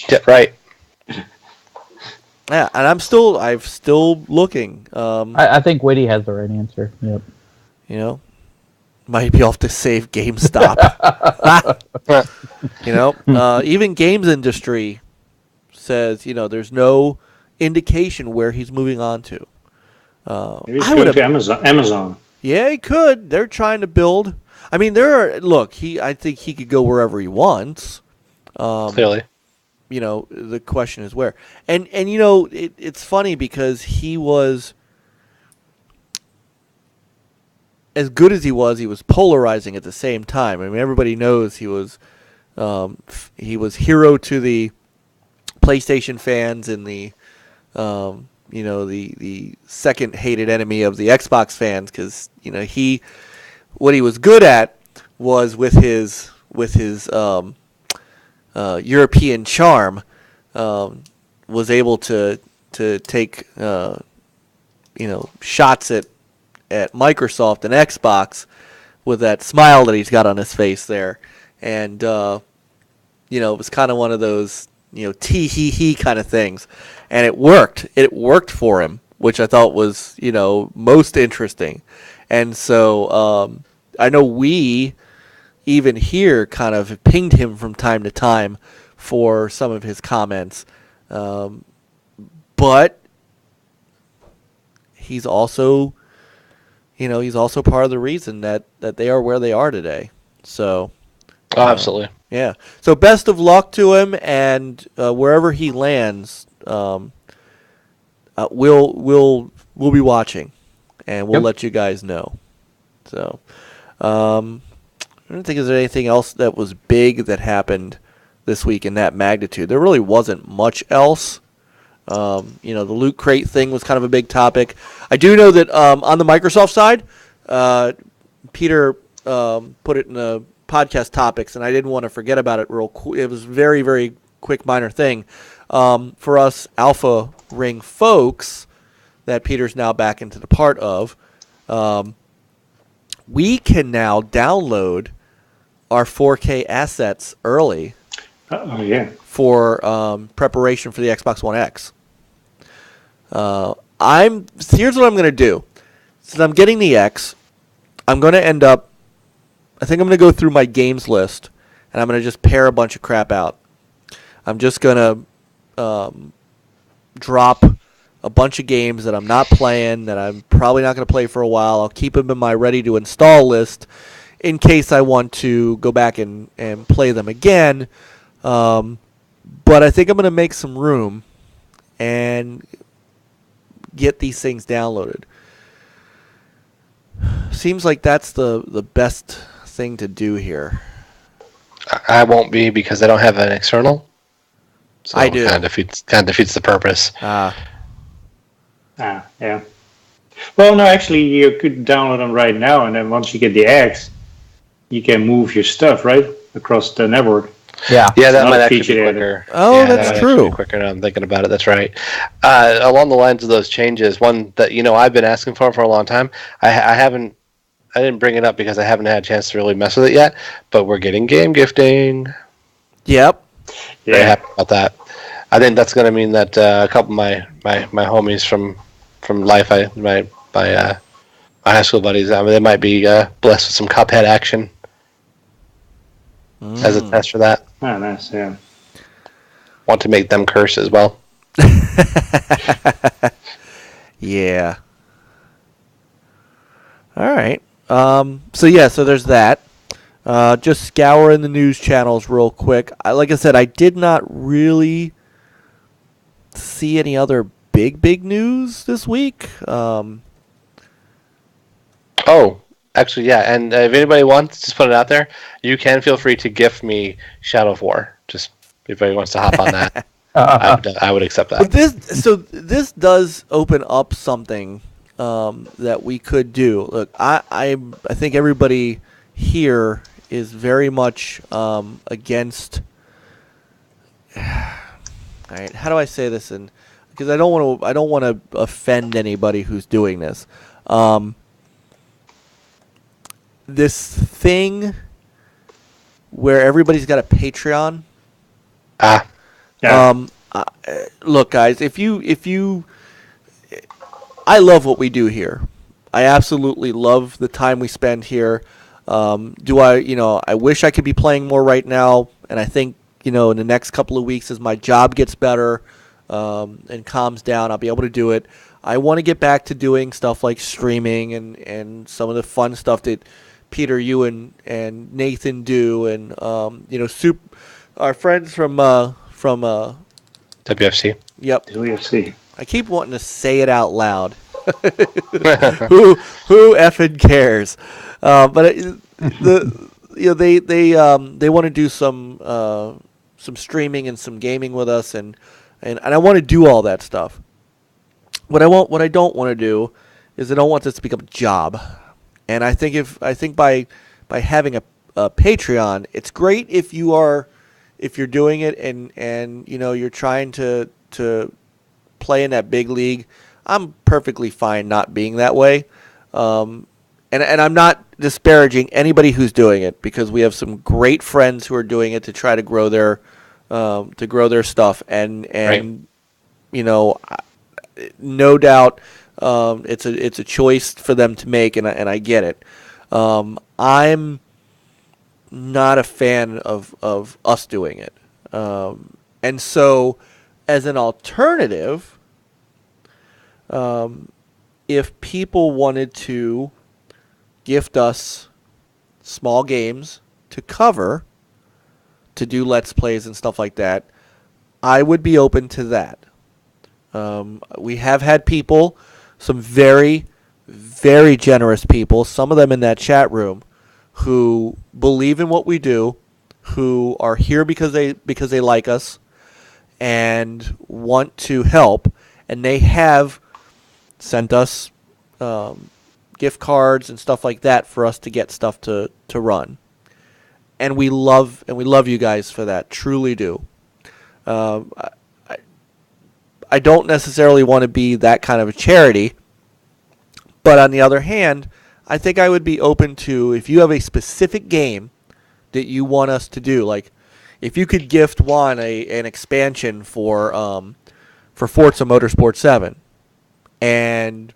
Yeah, right. Yeah, and I'm still looking. I think Whitty has the right answer. Yep. might be off to save GameStop. Even games industry says, there's no indication where he's moving on to. Maybe he's going to Amazon. Yeah, he could. They're trying to build. I mean, I think he could go wherever he wants. Clearly. The question is where. And it's funny because he was, as good as he was polarizing at the same time. I mean, everybody knows he was hero to the PlayStation fans and the second hated enemy of the Xbox fans, because what he was good at was with his European charm, was able to take shots at Microsoft and Xbox with that smile that he's got on his face there, and it was kind of one of those tee hee hee kind of things, and it worked. It worked for him, which I thought was most interesting, and so I know we even here kind of pinged him from time to time for some of his comments, but he's also part of the reason that they are where they are today. So absolutely. Yeah. So best of luck to him, and wherever he lands, we'll be watching, and we'll let you guys know. So I don't think there's anything else that was big that happened this week in that magnitude. There really wasn't much else. The loot crate thing was kind of a big topic. I do know that on the Microsoft side, Peter put it in the podcast topics, and I didn't want to forget about it real quick. It was very, very quick, minor thing. For us Alpha Ring folks that Peter's now back into the part of, we can now download our 4K assets early for preparation for the Xbox One X. Here's what I'm going to do. Since I'm getting the X, I'm going to end up, I think I'm going to go through my games list, and I'm going to just pare a bunch of crap out. I'm just going to drop a bunch of games that I'm not playing, that I'm probably not going to play for a while. I'll keep them in my ready-to-install list in case I want to go back and play them again. But I think I'm going to make some room and get these things downloaded. Seems like that's the best thing to do here. I won't be, because I don't have an external. So I do. Kind of defeats the purpose. Yeah. Well, no, actually, you could download them right now, and then once you get the X, you can move your stuff right across the network. Yeah, that might actually be quicker. Oh, that's true. Be quicker now I'm thinking about it. That's right. Along the lines of those changes, one that I've been asking for a long time. I didn't bring it up because I haven't had a chance to really mess with it yet. But we're getting game gifting. Yep. Very happy about that. I think that's going to mean that a couple of my homies from life, my high school buddies, they might be blessed with some Cuphead action as a test for that. Oh, nice, yeah. Want to make them curse as well. Yeah. All right. So there's that. Just scouring the news channels real quick. Like I said, I did not really see any other big news this week. Actually, yeah. And if anybody wants, just put it out there. You can feel free to gift me Shadow of War. Just if anybody wants to hop on that, I would accept that. But this does open up something that we could do. Look, I think everybody here is very much against. All right, how do I say this? Because I don't want to offend anybody who's doing this. This thing where everybody's got a Patreon. Yeah. Look, guys, if you, I love what we do here. I absolutely love the time we spend here. Do I, I wish I could be playing more right now, and I think, in the next couple of weeks as my job gets better and calms down, I'll be able to do it. I want to get back to doing stuff like streaming and some of the fun stuff that Peter, you and Nathan do, and our friends from WFC. Yep. UFC. I keep wanting to say it out loud. who effing cares? But they want to do some streaming and some gaming with us, and I want to do all that stuff. What I don't want to do is I don't want this to become a job. And I think by having a Patreon, it's great if you're doing it and you're trying to play in that big league. I'm perfectly fine not being that way. And I'm not disparaging anybody who's doing it, because we have some great friends who are doing it to try to grow their stuff, and Right. No doubt it's a choice for them to make, and I get it. I'm not a fan of us doing it, and so as an alternative, if people wanted to gift us small games to cover, to do Let's Plays and stuff like that, I would be open to that. We have had people, some very, very generous people, some of them in that chat room, who believe in what we do, who are here because they like us and want to help, and they have sent us gift cards and stuff like that for us to get stuff to run. And we love you guys for that, truly do. I don't necessarily want to be that kind of a charity, but on the other hand, I think I would be open to, if you have a specific game that you want us to do, like if you could gift Juan an expansion for Forza Motorsport 7, and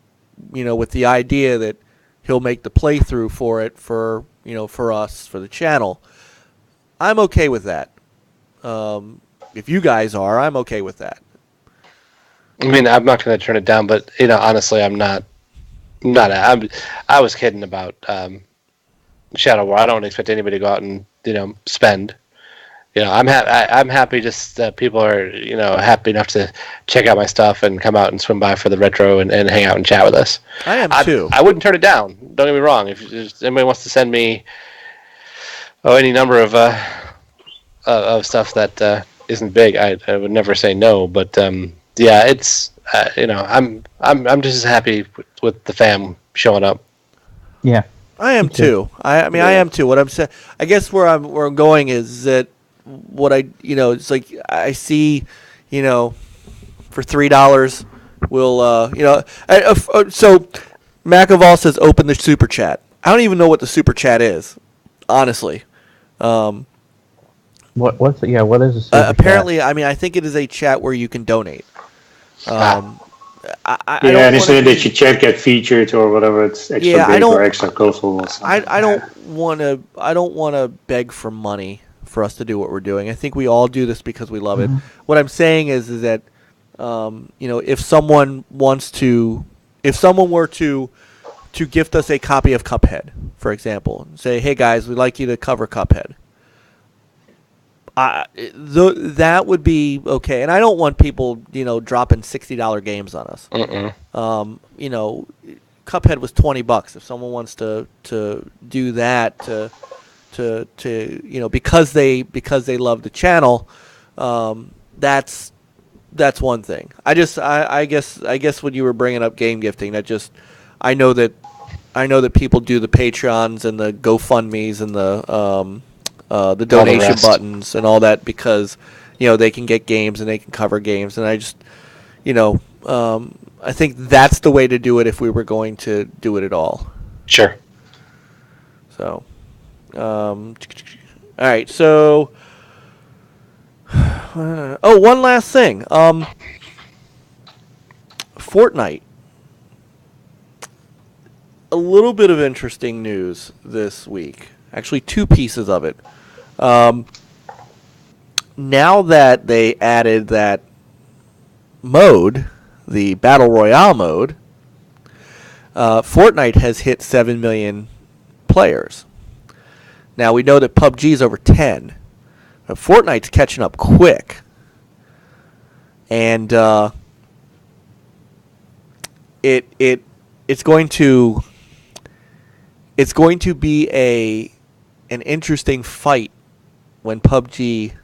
with the idea that he'll make the playthrough for it for us, for the channel, I'm okay with that. If you guys are, I'm okay with that. I mean, I'm not going to turn it down, but honestly, I'm not. I was kidding about Shadow War. I don't expect anybody to go out and spend. I'm happy just that people are happy enough to check out my stuff and come out and swim by for the retro and hang out and chat with us. I am too. I wouldn't turn it down. Don't get me wrong. If anybody wants to send me any number of stuff that isn't big, I would never say no. But yeah, it's I'm just as happy with the fam showing up. Yeah, I am too. I mean, I am too. What I'm saying, I guess where I'm going is that what it's like I see, for $3, we'll so Macaval says open the super chat. I don't even know what the super chat is, honestly. What's it? Yeah, what is a super apparently, chat? I mean, I think it is a chat where you can donate. I Yeah, don't and it's wanna that your chat get featured or whatever. It's extra Yeah, I big don't- or extra colorful. Or something. I don't want to beg for money for us to do what we're doing. I think we all do this because we love it. What I'm saying is that if someone were to gift us a copy of Cuphead, for example, and say, hey guys, we'd like you to cover Cuphead, that would be okay. And I don't want people dropping $60 games on us. Cuphead was $20. If someone wants to do that to because they love the channel, that's one thing. I guess when you were bringing up game gifting, I know that people do the Patreons and the GoFundMes and the donation buttons and all that because they can get games and they can cover games, and I just I think that's the way to do it if we were going to do it at all. Sure. So, all right. So, one last thing. Fortnite. a little bit of interesting news this week. Actually, two pieces of it. Now that they added that mode, the Battle Royale mode, Fortnite has hit 7 million players. Now, we know that PUBG is over 10. But Fortnite's catching up quick. And it's going to be an interesting fight when PUBG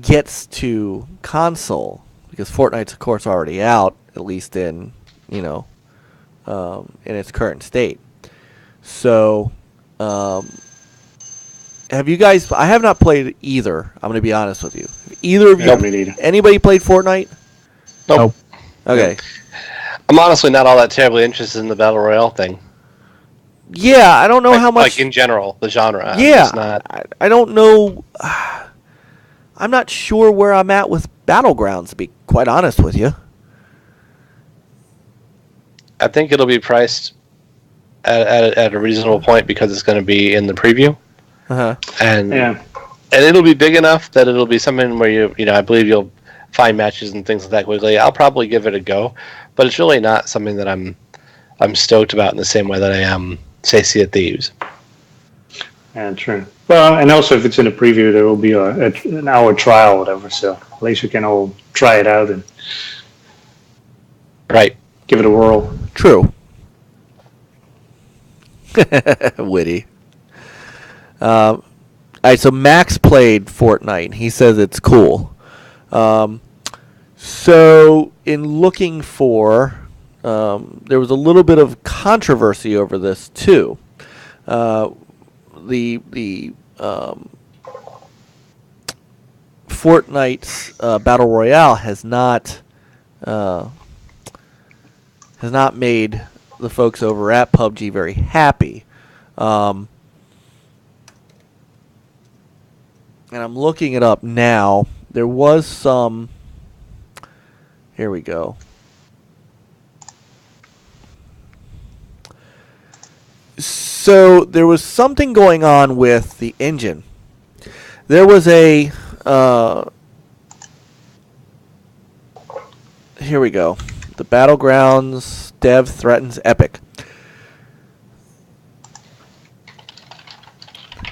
gets to console, because Fortnite's of course already out, at least in in its current state. So have you guys? I have not played either. I'm going to be honest with you. Either of you? Nope, me neither. Anybody played Fortnite? Nope. Okay. I'm honestly not all that terribly interested in the Battle Royale thing. Yeah, I don't know how much. Like in general, the genre. Yeah, I don't know. I'm not sure where I'm at with Battlegrounds, to be quite honest with you. I think it'll be priced at a reasonable point because it's going to be in the preview. Uh-huh. And it'll be big enough that it'll be something where I believe you'll find matches and things like that quickly. I'll probably give it a go, but it's really not something that I'm stoked about in the same way that I am, say, Sea of Thieves. Yeah, true. Well, and also if it's in a preview, there will be an hour trial or whatever, so at least we can all try it out and Right. give it a whirl. True. Witty. All right, so Max played Fortnite. He says it's cool. So in looking for, there was a little bit of controversy over this too. The Fortnite's Battle Royale has not made the folks over at PUBG very happy. And I'm looking it up now. There was some. Here we go. So there was something going on with the engine. There was a. Here we go. The Battlegrounds dev threatens Epic.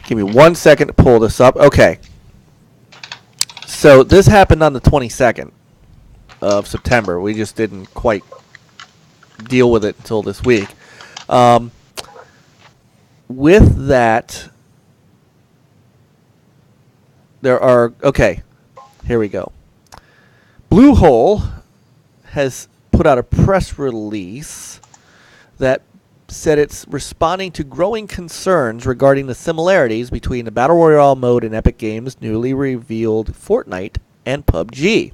Give me 1 second to pull this up. Okay. So this happened on the 22nd of September. We just didn't quite deal with it until this week. With that, there are... Okay, here we go. Bluehole has put out a press release that said it's responding to growing concerns regarding the similarities between the Battle Royale mode in Epic Games' newly revealed Fortnite and PUBG.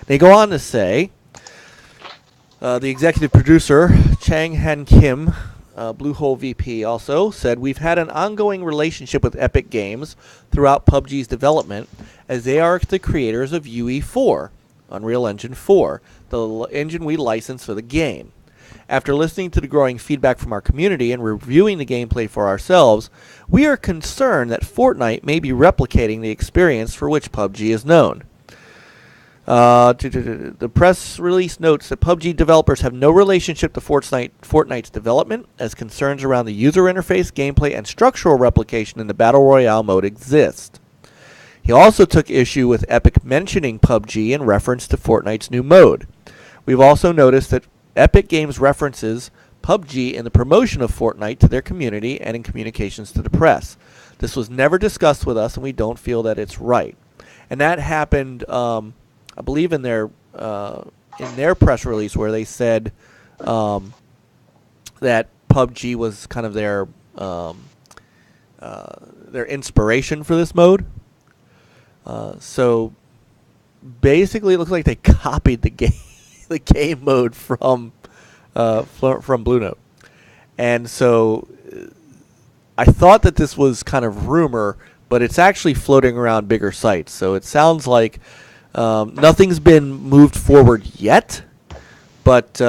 They go on to say, the executive producer, Chang Han Kim, Bluehole VP also, said, "We've had an ongoing relationship with Epic Games throughout PUBG's development, as they are the creators of UE4, Unreal Engine 4, the engine we license for the game. After listening to the growing feedback from our community and reviewing the gameplay for ourselves, we are concerned that Fortnite may be replicating the experience for which PUBG is known." The press release notes that PUBG developers have no relationship to Fortnite's development, as concerns around the user interface, gameplay, and structural replication in the Battle Royale mode exist. He also took issue with Epic mentioning PUBG in reference to Fortnite's new mode. We've also noticed that Epic Games references PUBG in the promotion of Fortnite to their community and in communications to the press. This was never discussed with us, and we don't feel that it's right. And that happened, I believe, in their press release, where they said that PUBG was kind of their inspiration for this mode. So basically, it looks like they copied the game mode from Blue Note. And so I thought that this was kind of rumor, but it's actually floating around bigger sites. So it sounds like nothing's been moved forward yet, but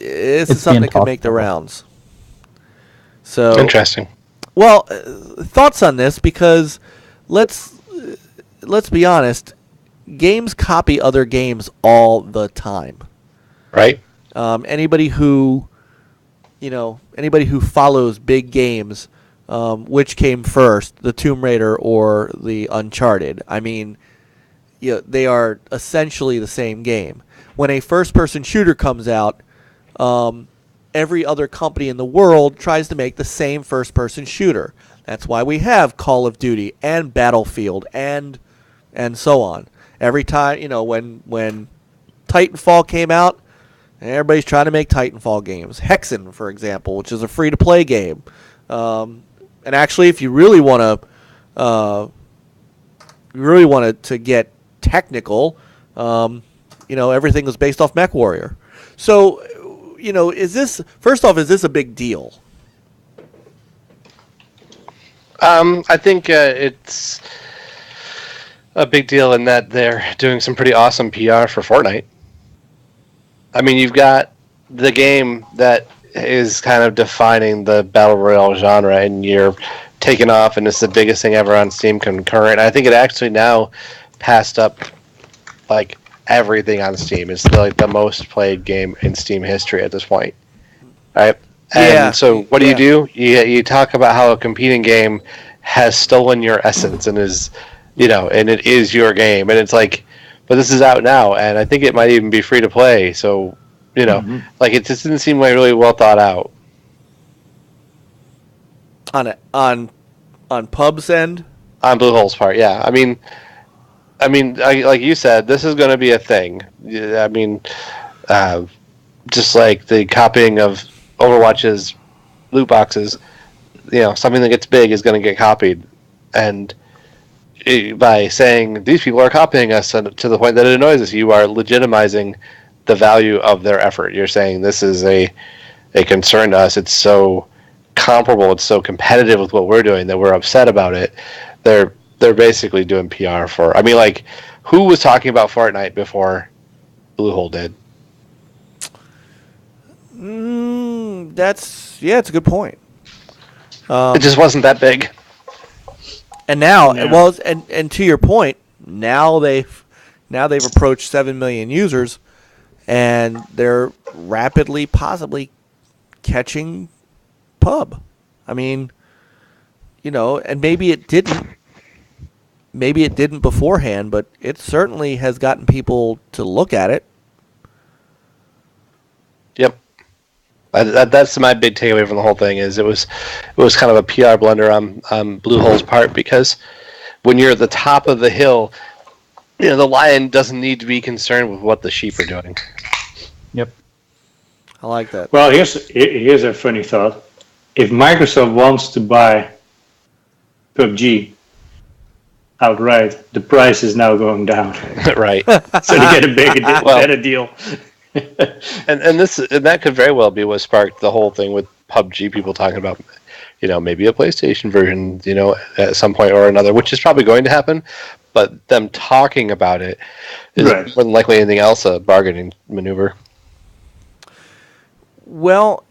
this It's is something being that could make the talked about. rounds. So Interesting. well, thoughts on this, because let's be honest, games copy other games all the time. Right? Anybody who follows big games, which came first, the Tomb Raider or the Uncharted? I mean, they are essentially the same game. When a first-person shooter comes out, every other company in the world tries to make the same first-person shooter. That's why we have Call of Duty and Battlefield and so on. Every time, when Titanfall came out, everybody's trying to make Titanfall games. Hexen, for example, which is a free-to-play game. And actually, if you really want to get technical, everything was based off MechWarrior. So, is this a big deal? I think it's a big deal in that they're doing some pretty awesome PR for Fortnite. I mean, you've got the game that is kind of defining the Battle Royale genre, and you're taking off, and it's the biggest thing ever on Steam concurrent. I think it actually now passed up, like, everything on Steam. It's like the most played game in Steam history at this point. Right? And so what do? You talk about how a competing game has stolen your essence and is, and it is your game. And it's like, but this is out now, and I think it might even be free to play. So, like, it just didn't seem like really well thought out. On Pub's end? On Bluehole's part, yeah. I mean, like you said, this is going to be a thing. I mean, just like the copying of Overwatch's loot boxes, something that gets big is going to get copied, and by saying these people are copying us to the point that it annoys us, you are legitimizing the value of their effort. You're saying this is a concern to us. It's so comparable, it's so competitive with what we're doing that we're upset about it. They're basically doing PR for. I mean, like, who was talking about Fortnite before Bluehole did? It's a good point. It just wasn't that big. And now, and to your point, now they've approached 7 million users, and they're rapidly, possibly catching Pub. I mean, and maybe it didn't beforehand, but it certainly has gotten people to look at it. Yep. That's my big takeaway from the whole thing. Is it was kind of a PR blunder on Bluehole's part, because when you're at the top of the hill, the lion doesn't need to be concerned with what the sheep are doing. Yep. I like that. Well, here's a funny thought. If Microsoft wants to buy PUBG outright, the price is now going down. Right. So they get a better deal. and that could very well be what sparked the whole thing with PUBG. People talking about, maybe a PlayStation version, at some point or another, which is probably going to happen. But them talking about it is more than likely anything else a bargaining maneuver. Well,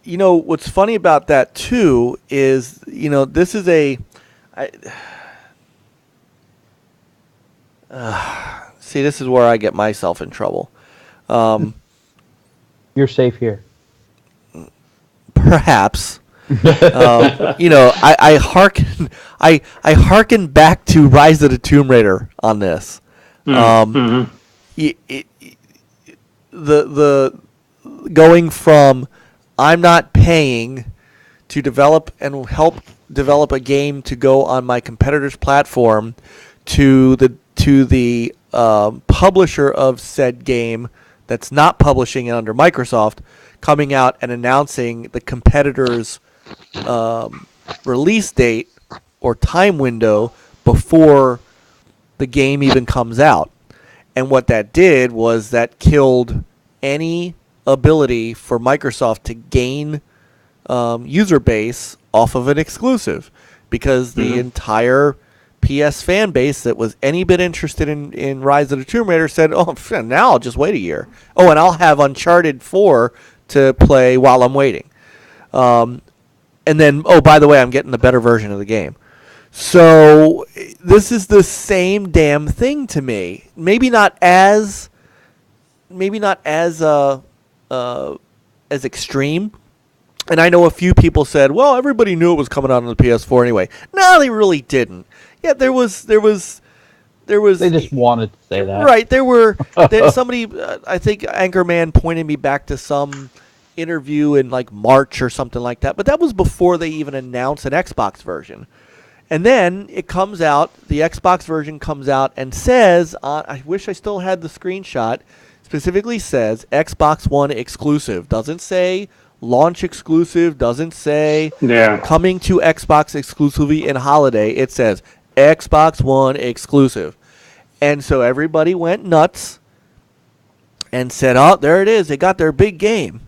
what's funny about that too is, this is this is where I get myself in trouble. You're safe here. Perhaps. I hearken back to Rise of the Tomb Raider on this. The going from I'm not paying to develop and help develop a game to go on my competitor's platform to the publisher of said game that's not publishing it under Microsoft coming out and announcing the competitor's release date or time window before the game even comes out. And what that did was that killed any ability for Microsoft to gain user base off of an exclusive, because the entire PS fan base that was any bit interested in Rise of the Tomb Raider said, "Oh, now I'll just wait a year. Oh, and I'll have Uncharted 4 to play while I'm waiting." And then, oh, by the way, I'm getting the better version of the game. So this is the same damn thing to me. Maybe not as extreme. And I know a few people said, "Well, everybody knew it was coming out on the PS4 anchorman No, they really didn't. Yeah, there was. They just wanted to say that, right? Somebody, I think Anchorman pointed me back to some interview in like March or something like that. But that was before they even announced an Xbox version. And then it comes out. The Xbox version comes out and says, "I wish I still had the screenshot." Specifically says Xbox One exclusive. Doesn't say launch exclusive, doesn't say coming to Xbox exclusively in holiday. It says Xbox One exclusive. And so everybody went nuts and said, "Oh, there it is. They got their big game."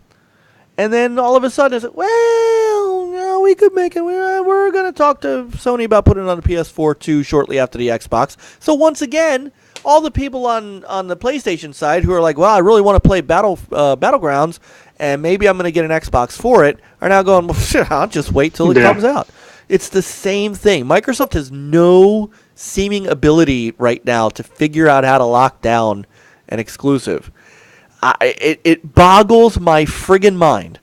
And then all of a sudden it's like, "Well, no, we could make it. We're going to talk to Sony about putting it on the PS4 too shortly after the Xbox." So once again, all the people on the PlayStation side who are like, "Well, I really want to play Battlegrounds, and maybe I'm going to get an Xbox for it," are now going, "Well, shit, I'll just wait till it comes out." It's the same thing. Microsoft has no seeming ability right now to figure out how to lock down an exclusive. It boggles my friggin' mind.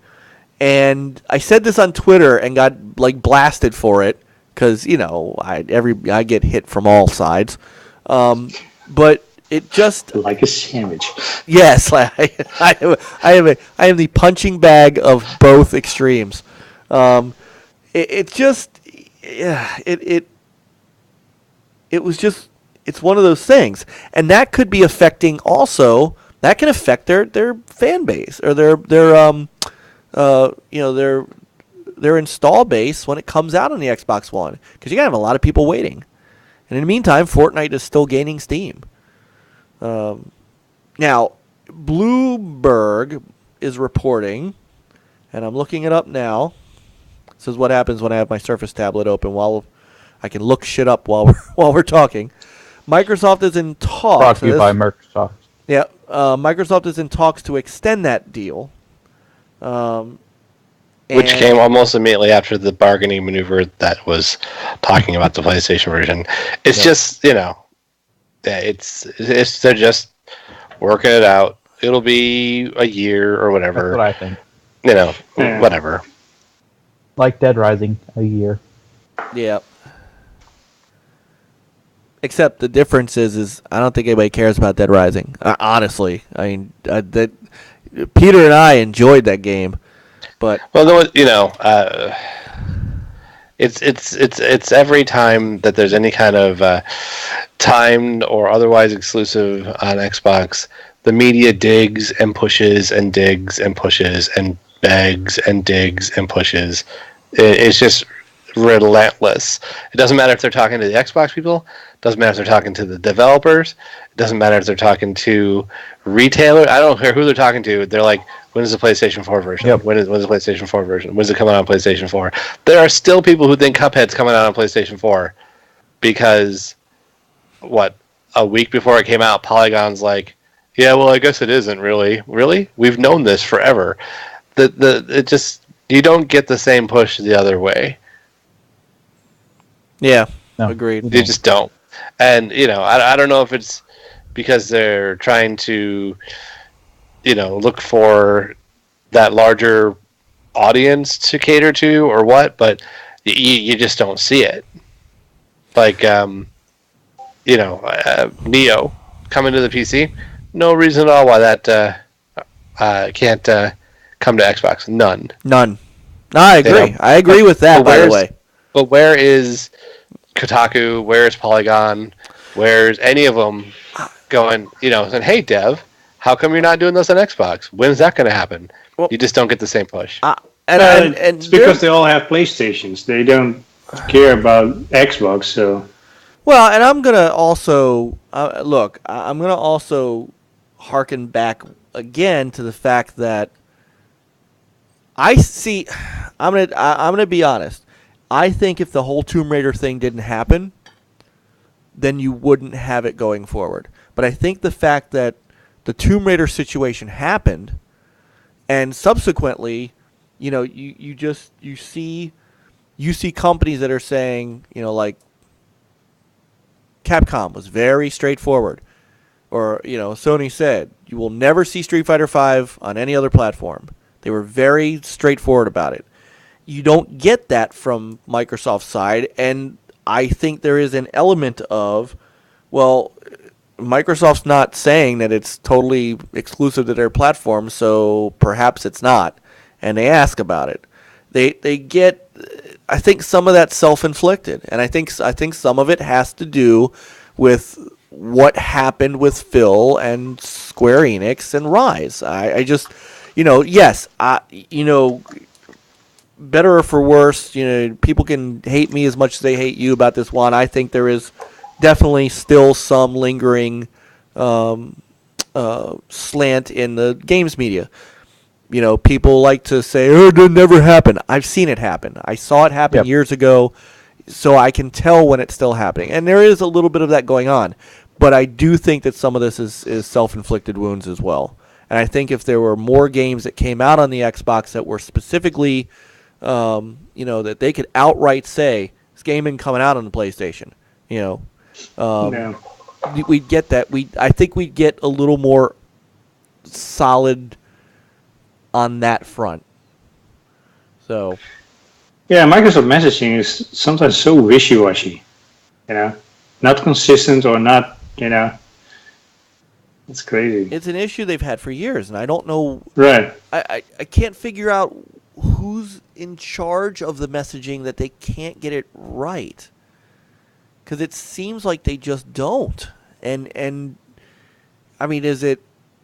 And I said this on Twitter and got like blasted for it because I get hit from all sides. But it just like a sandwich. Yes, I am the punching bag of both extremes. It's one of those things, and that could be affecting also. That can affect their fan base or their install base when it comes out on the Xbox One, because you're gonna have a lot of people waiting. And in the meantime, Fortnite is still gaining steam. Now, Bloomberg is reporting, and I'm looking it up now. This is what happens when I have my Surface tablet open while I can look shit up while we're talking. Microsoft is in talks. Brought to you by Microsoft. Yeah, Microsoft is in talks to extend that deal. Which came almost immediately after the bargaining maneuver that was talking about the PlayStation version. It's just, it's they're just working it out. It'll be a year or whatever. That's what I think. Whatever. Like Dead Rising, a year. Yeah. Except the difference is I don't think anybody cares about Dead Rising. Honestly, I mean, Peter and I enjoyed that game, but it's every time that there's any kind of timed or otherwise exclusive on Xbox, the media digs and pushes and digs and pushes and begs and digs and pushes. It's just relentless. It doesn't matter if they're talking to the Xbox people. It doesn't matter if they're talking to the developers. It doesn't matter if they're talking to retailers. I don't care who they're talking to. They're like, when is the PlayStation 4 version? Yep. When's the PlayStation 4 version? When's it coming out on PlayStation 4? There are still people who think Cuphead's coming out on PlayStation 4 because, a week before it came out, Polygon's like, yeah, well, I guess it isn't really. Really? We've known this forever. You don't get the same push the other way. yeah, No. agreed. You just don't. And, I don't know if it's because they're trying to, look for that larger audience to cater to or what, but you just don't see it. Like, Neo coming to the PC, no reason at all why that can't come to Xbox. None. No, I agree. I agree with that, by the way. But where is Kotaku? Where's Polygon? Where's any of them going, saying, hey, Dev, how come you're not doing this on Xbox? When's that going to happen? Well, you just don't get the same push. And it's because they all have PlayStations. They don't care about Xbox, so... Well, and I'm going to also... I'm going to also harken back again to the fact that I see... I'm going to be honest. I think if the whole Tomb Raider thing didn't happen, then you wouldn't have it going forward. But I think the fact that the Tomb Raider situation happened, and subsequently, you see companies that are saying, like Capcom was very straightforward, or Sony said you will never see Street Fighter V on any other platform. They were very straightforward about it. You don't get that from Microsoft's side, and I think there is an element of, well, Microsoft's not saying that it's totally exclusive to their platform, so perhaps it's not, and they ask about it. They get, I think some of that's self-inflicted, and I think some of it has to do with what happened with Phil and Square Enix and Rise. I just, yes, better or for worse, people can hate me as much as they hate you about this one. I think there is definitely still some lingering slant in the games media. People like to say, "Oh, it did never happen." I've seen it happen. I saw it happen years ago, so I can tell when it's still happening. And there is a little bit of that going on. But I do think that some of this is self-inflicted wounds as well. And I think if there were more games that came out on the Xbox that were specifically, that they could outright say, this game isn't coming out on the PlayStation, we'd get that. I think we'd get a little more solid on that front. So, yeah, Microsoft messaging is sometimes so wishy-washy, not consistent or not, it's crazy. It's an issue they've had for years, and I don't know. Right. I can't figure out who's in charge of the messaging that they can't get it right. Because it seems like they just don't. And I mean, is it?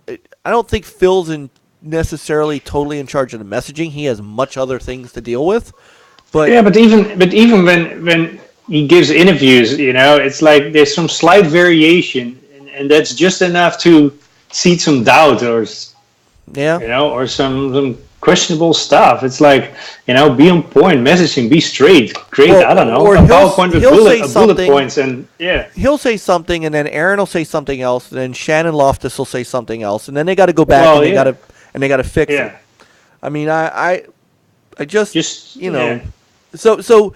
I don't think Phil's necessarily totally in charge of the messaging. He has much other things to deal with. But yeah, but even when he gives interviews, it's like there's some slight variation, and that's just enough to seed some doubt or or some questionable stuff. It's like, be on point, messaging, be straight, create, I don't know, or a PowerPoint with bullet points, and he'll say something, and then Aaron will say something else, and then Shannon Loftus will say something else, and then they got to go back and they got to fix it. I mean, I just so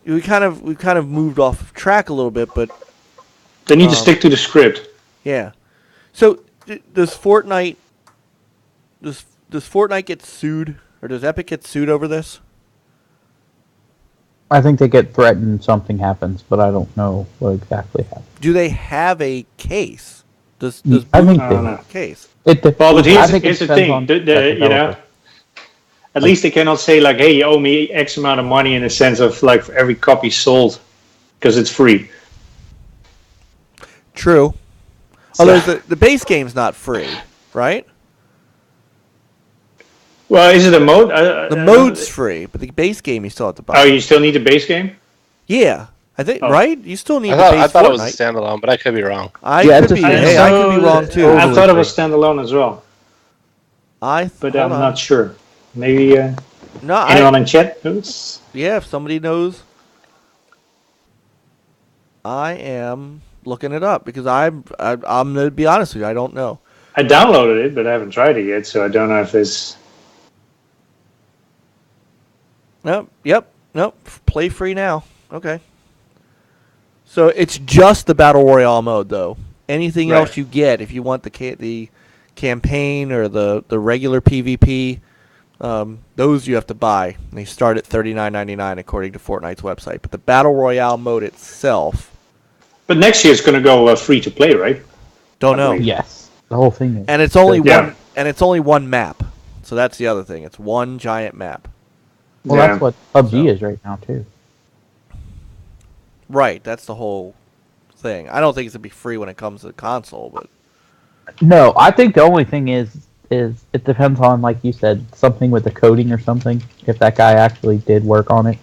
we've kind of moved off track a little bit, but they need to stick to the script. Yeah. So does Fortnite get sued, or does Epic get sued over this? I think they get threatened something happens, but I don't know what exactly happens. Do they have a case? Does I think they they have a case? But here's the thing. At least they cannot say like, "Hey, you owe me X amount of money," in the sense of like for every copy sold, because it's free. True. Although the base game's not free, right? Well, is it a mode? The mode's free, but the base game you still have to buy. Oh, you still need the base game? Yeah, I think right. You still need. I thought it was a standalone, but I could be wrong. I could be wrong too. I thought it was standalone as well. But I'm not sure. Maybe anyone in chat knows? Yeah, if somebody knows, I am looking it up because I'm gonna be honest with you, I don't know. I downloaded it, but I haven't tried it yet, so I don't know if it's. Nope. Play free now. Okay. So it's just the Battle Royale mode, though. Anything else you get, if you want the campaign or the regular PvP, those you have to buy. They start at $39.99 according to Fortnite's website. But the Battle Royale mode itself. But next year it's going to go free to play, right? Don't know. Yes, the whole thing is. And it's only one. And it's only one map. So that's the other thing. It's one giant map. Well, that's what PUBG is right now too. Right, that's the whole thing. I don't think it's gonna be free when it comes to the console, but no, I think the only thing is it depends on, like you said, something with the coding or something. If that guy actually did work on it.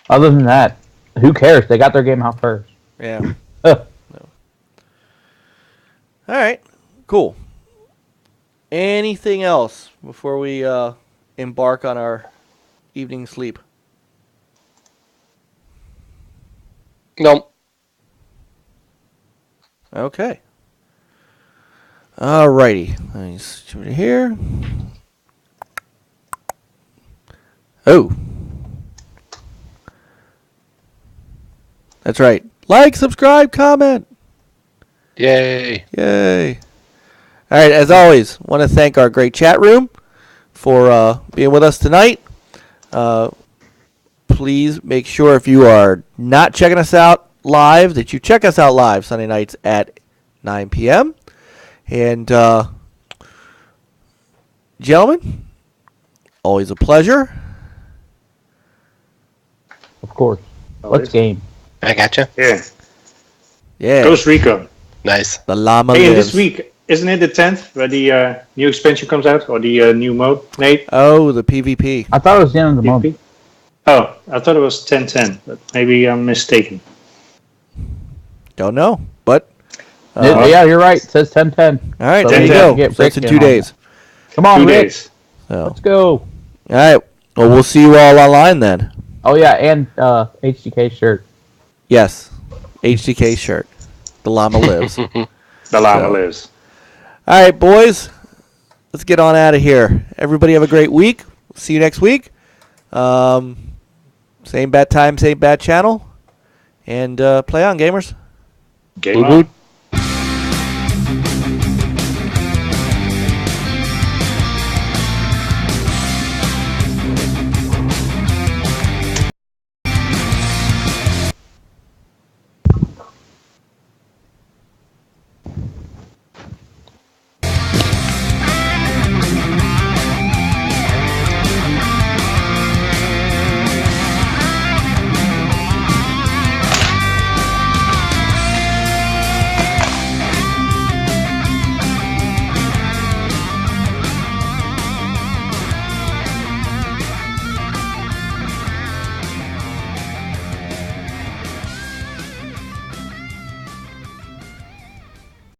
Other than that, who cares? They got their game out first. Yeah. No. All right. Cool. Anything else before we embark on our evening sleep? Nope. Okay. Alrighty. Let me switch over to here. Oh. That's right. Like, subscribe, comment. Yay. Yay. All right, as always, want to thank our great chat room for being with us tonight. Please make sure if you are not checking us out live that you check us out live Sunday nights at 9 p.m. And, gentlemen, always a pleasure. Of course. Let's game. I gotcha. Yeah. Yeah. Ghost Recon. Nice. The llama Hey, and lives. this week, isn't it the 10th where the new expansion comes out? Or the new mode, Nate? Oh, the PvP. I thought it was the end of the month. PvP? Oh, I thought it was 10/10, but maybe I'm mistaken. Don't know, but Yeah, you're right. It says 10/10. all right, So there we you have go. to get So that's in Rick 2 in on days. Come on, 2 Rick. days. So, Let's go. all right. Well, we'll see you all online then. Oh, yeah, and HDK shirt. Yes, HDK shirt. The llama lives. The llama So. lives. All right, boys. Let's get on out of here. Everybody have a great week. See you next week. Same bad time, same bad channel. And play on, gamers. Game on.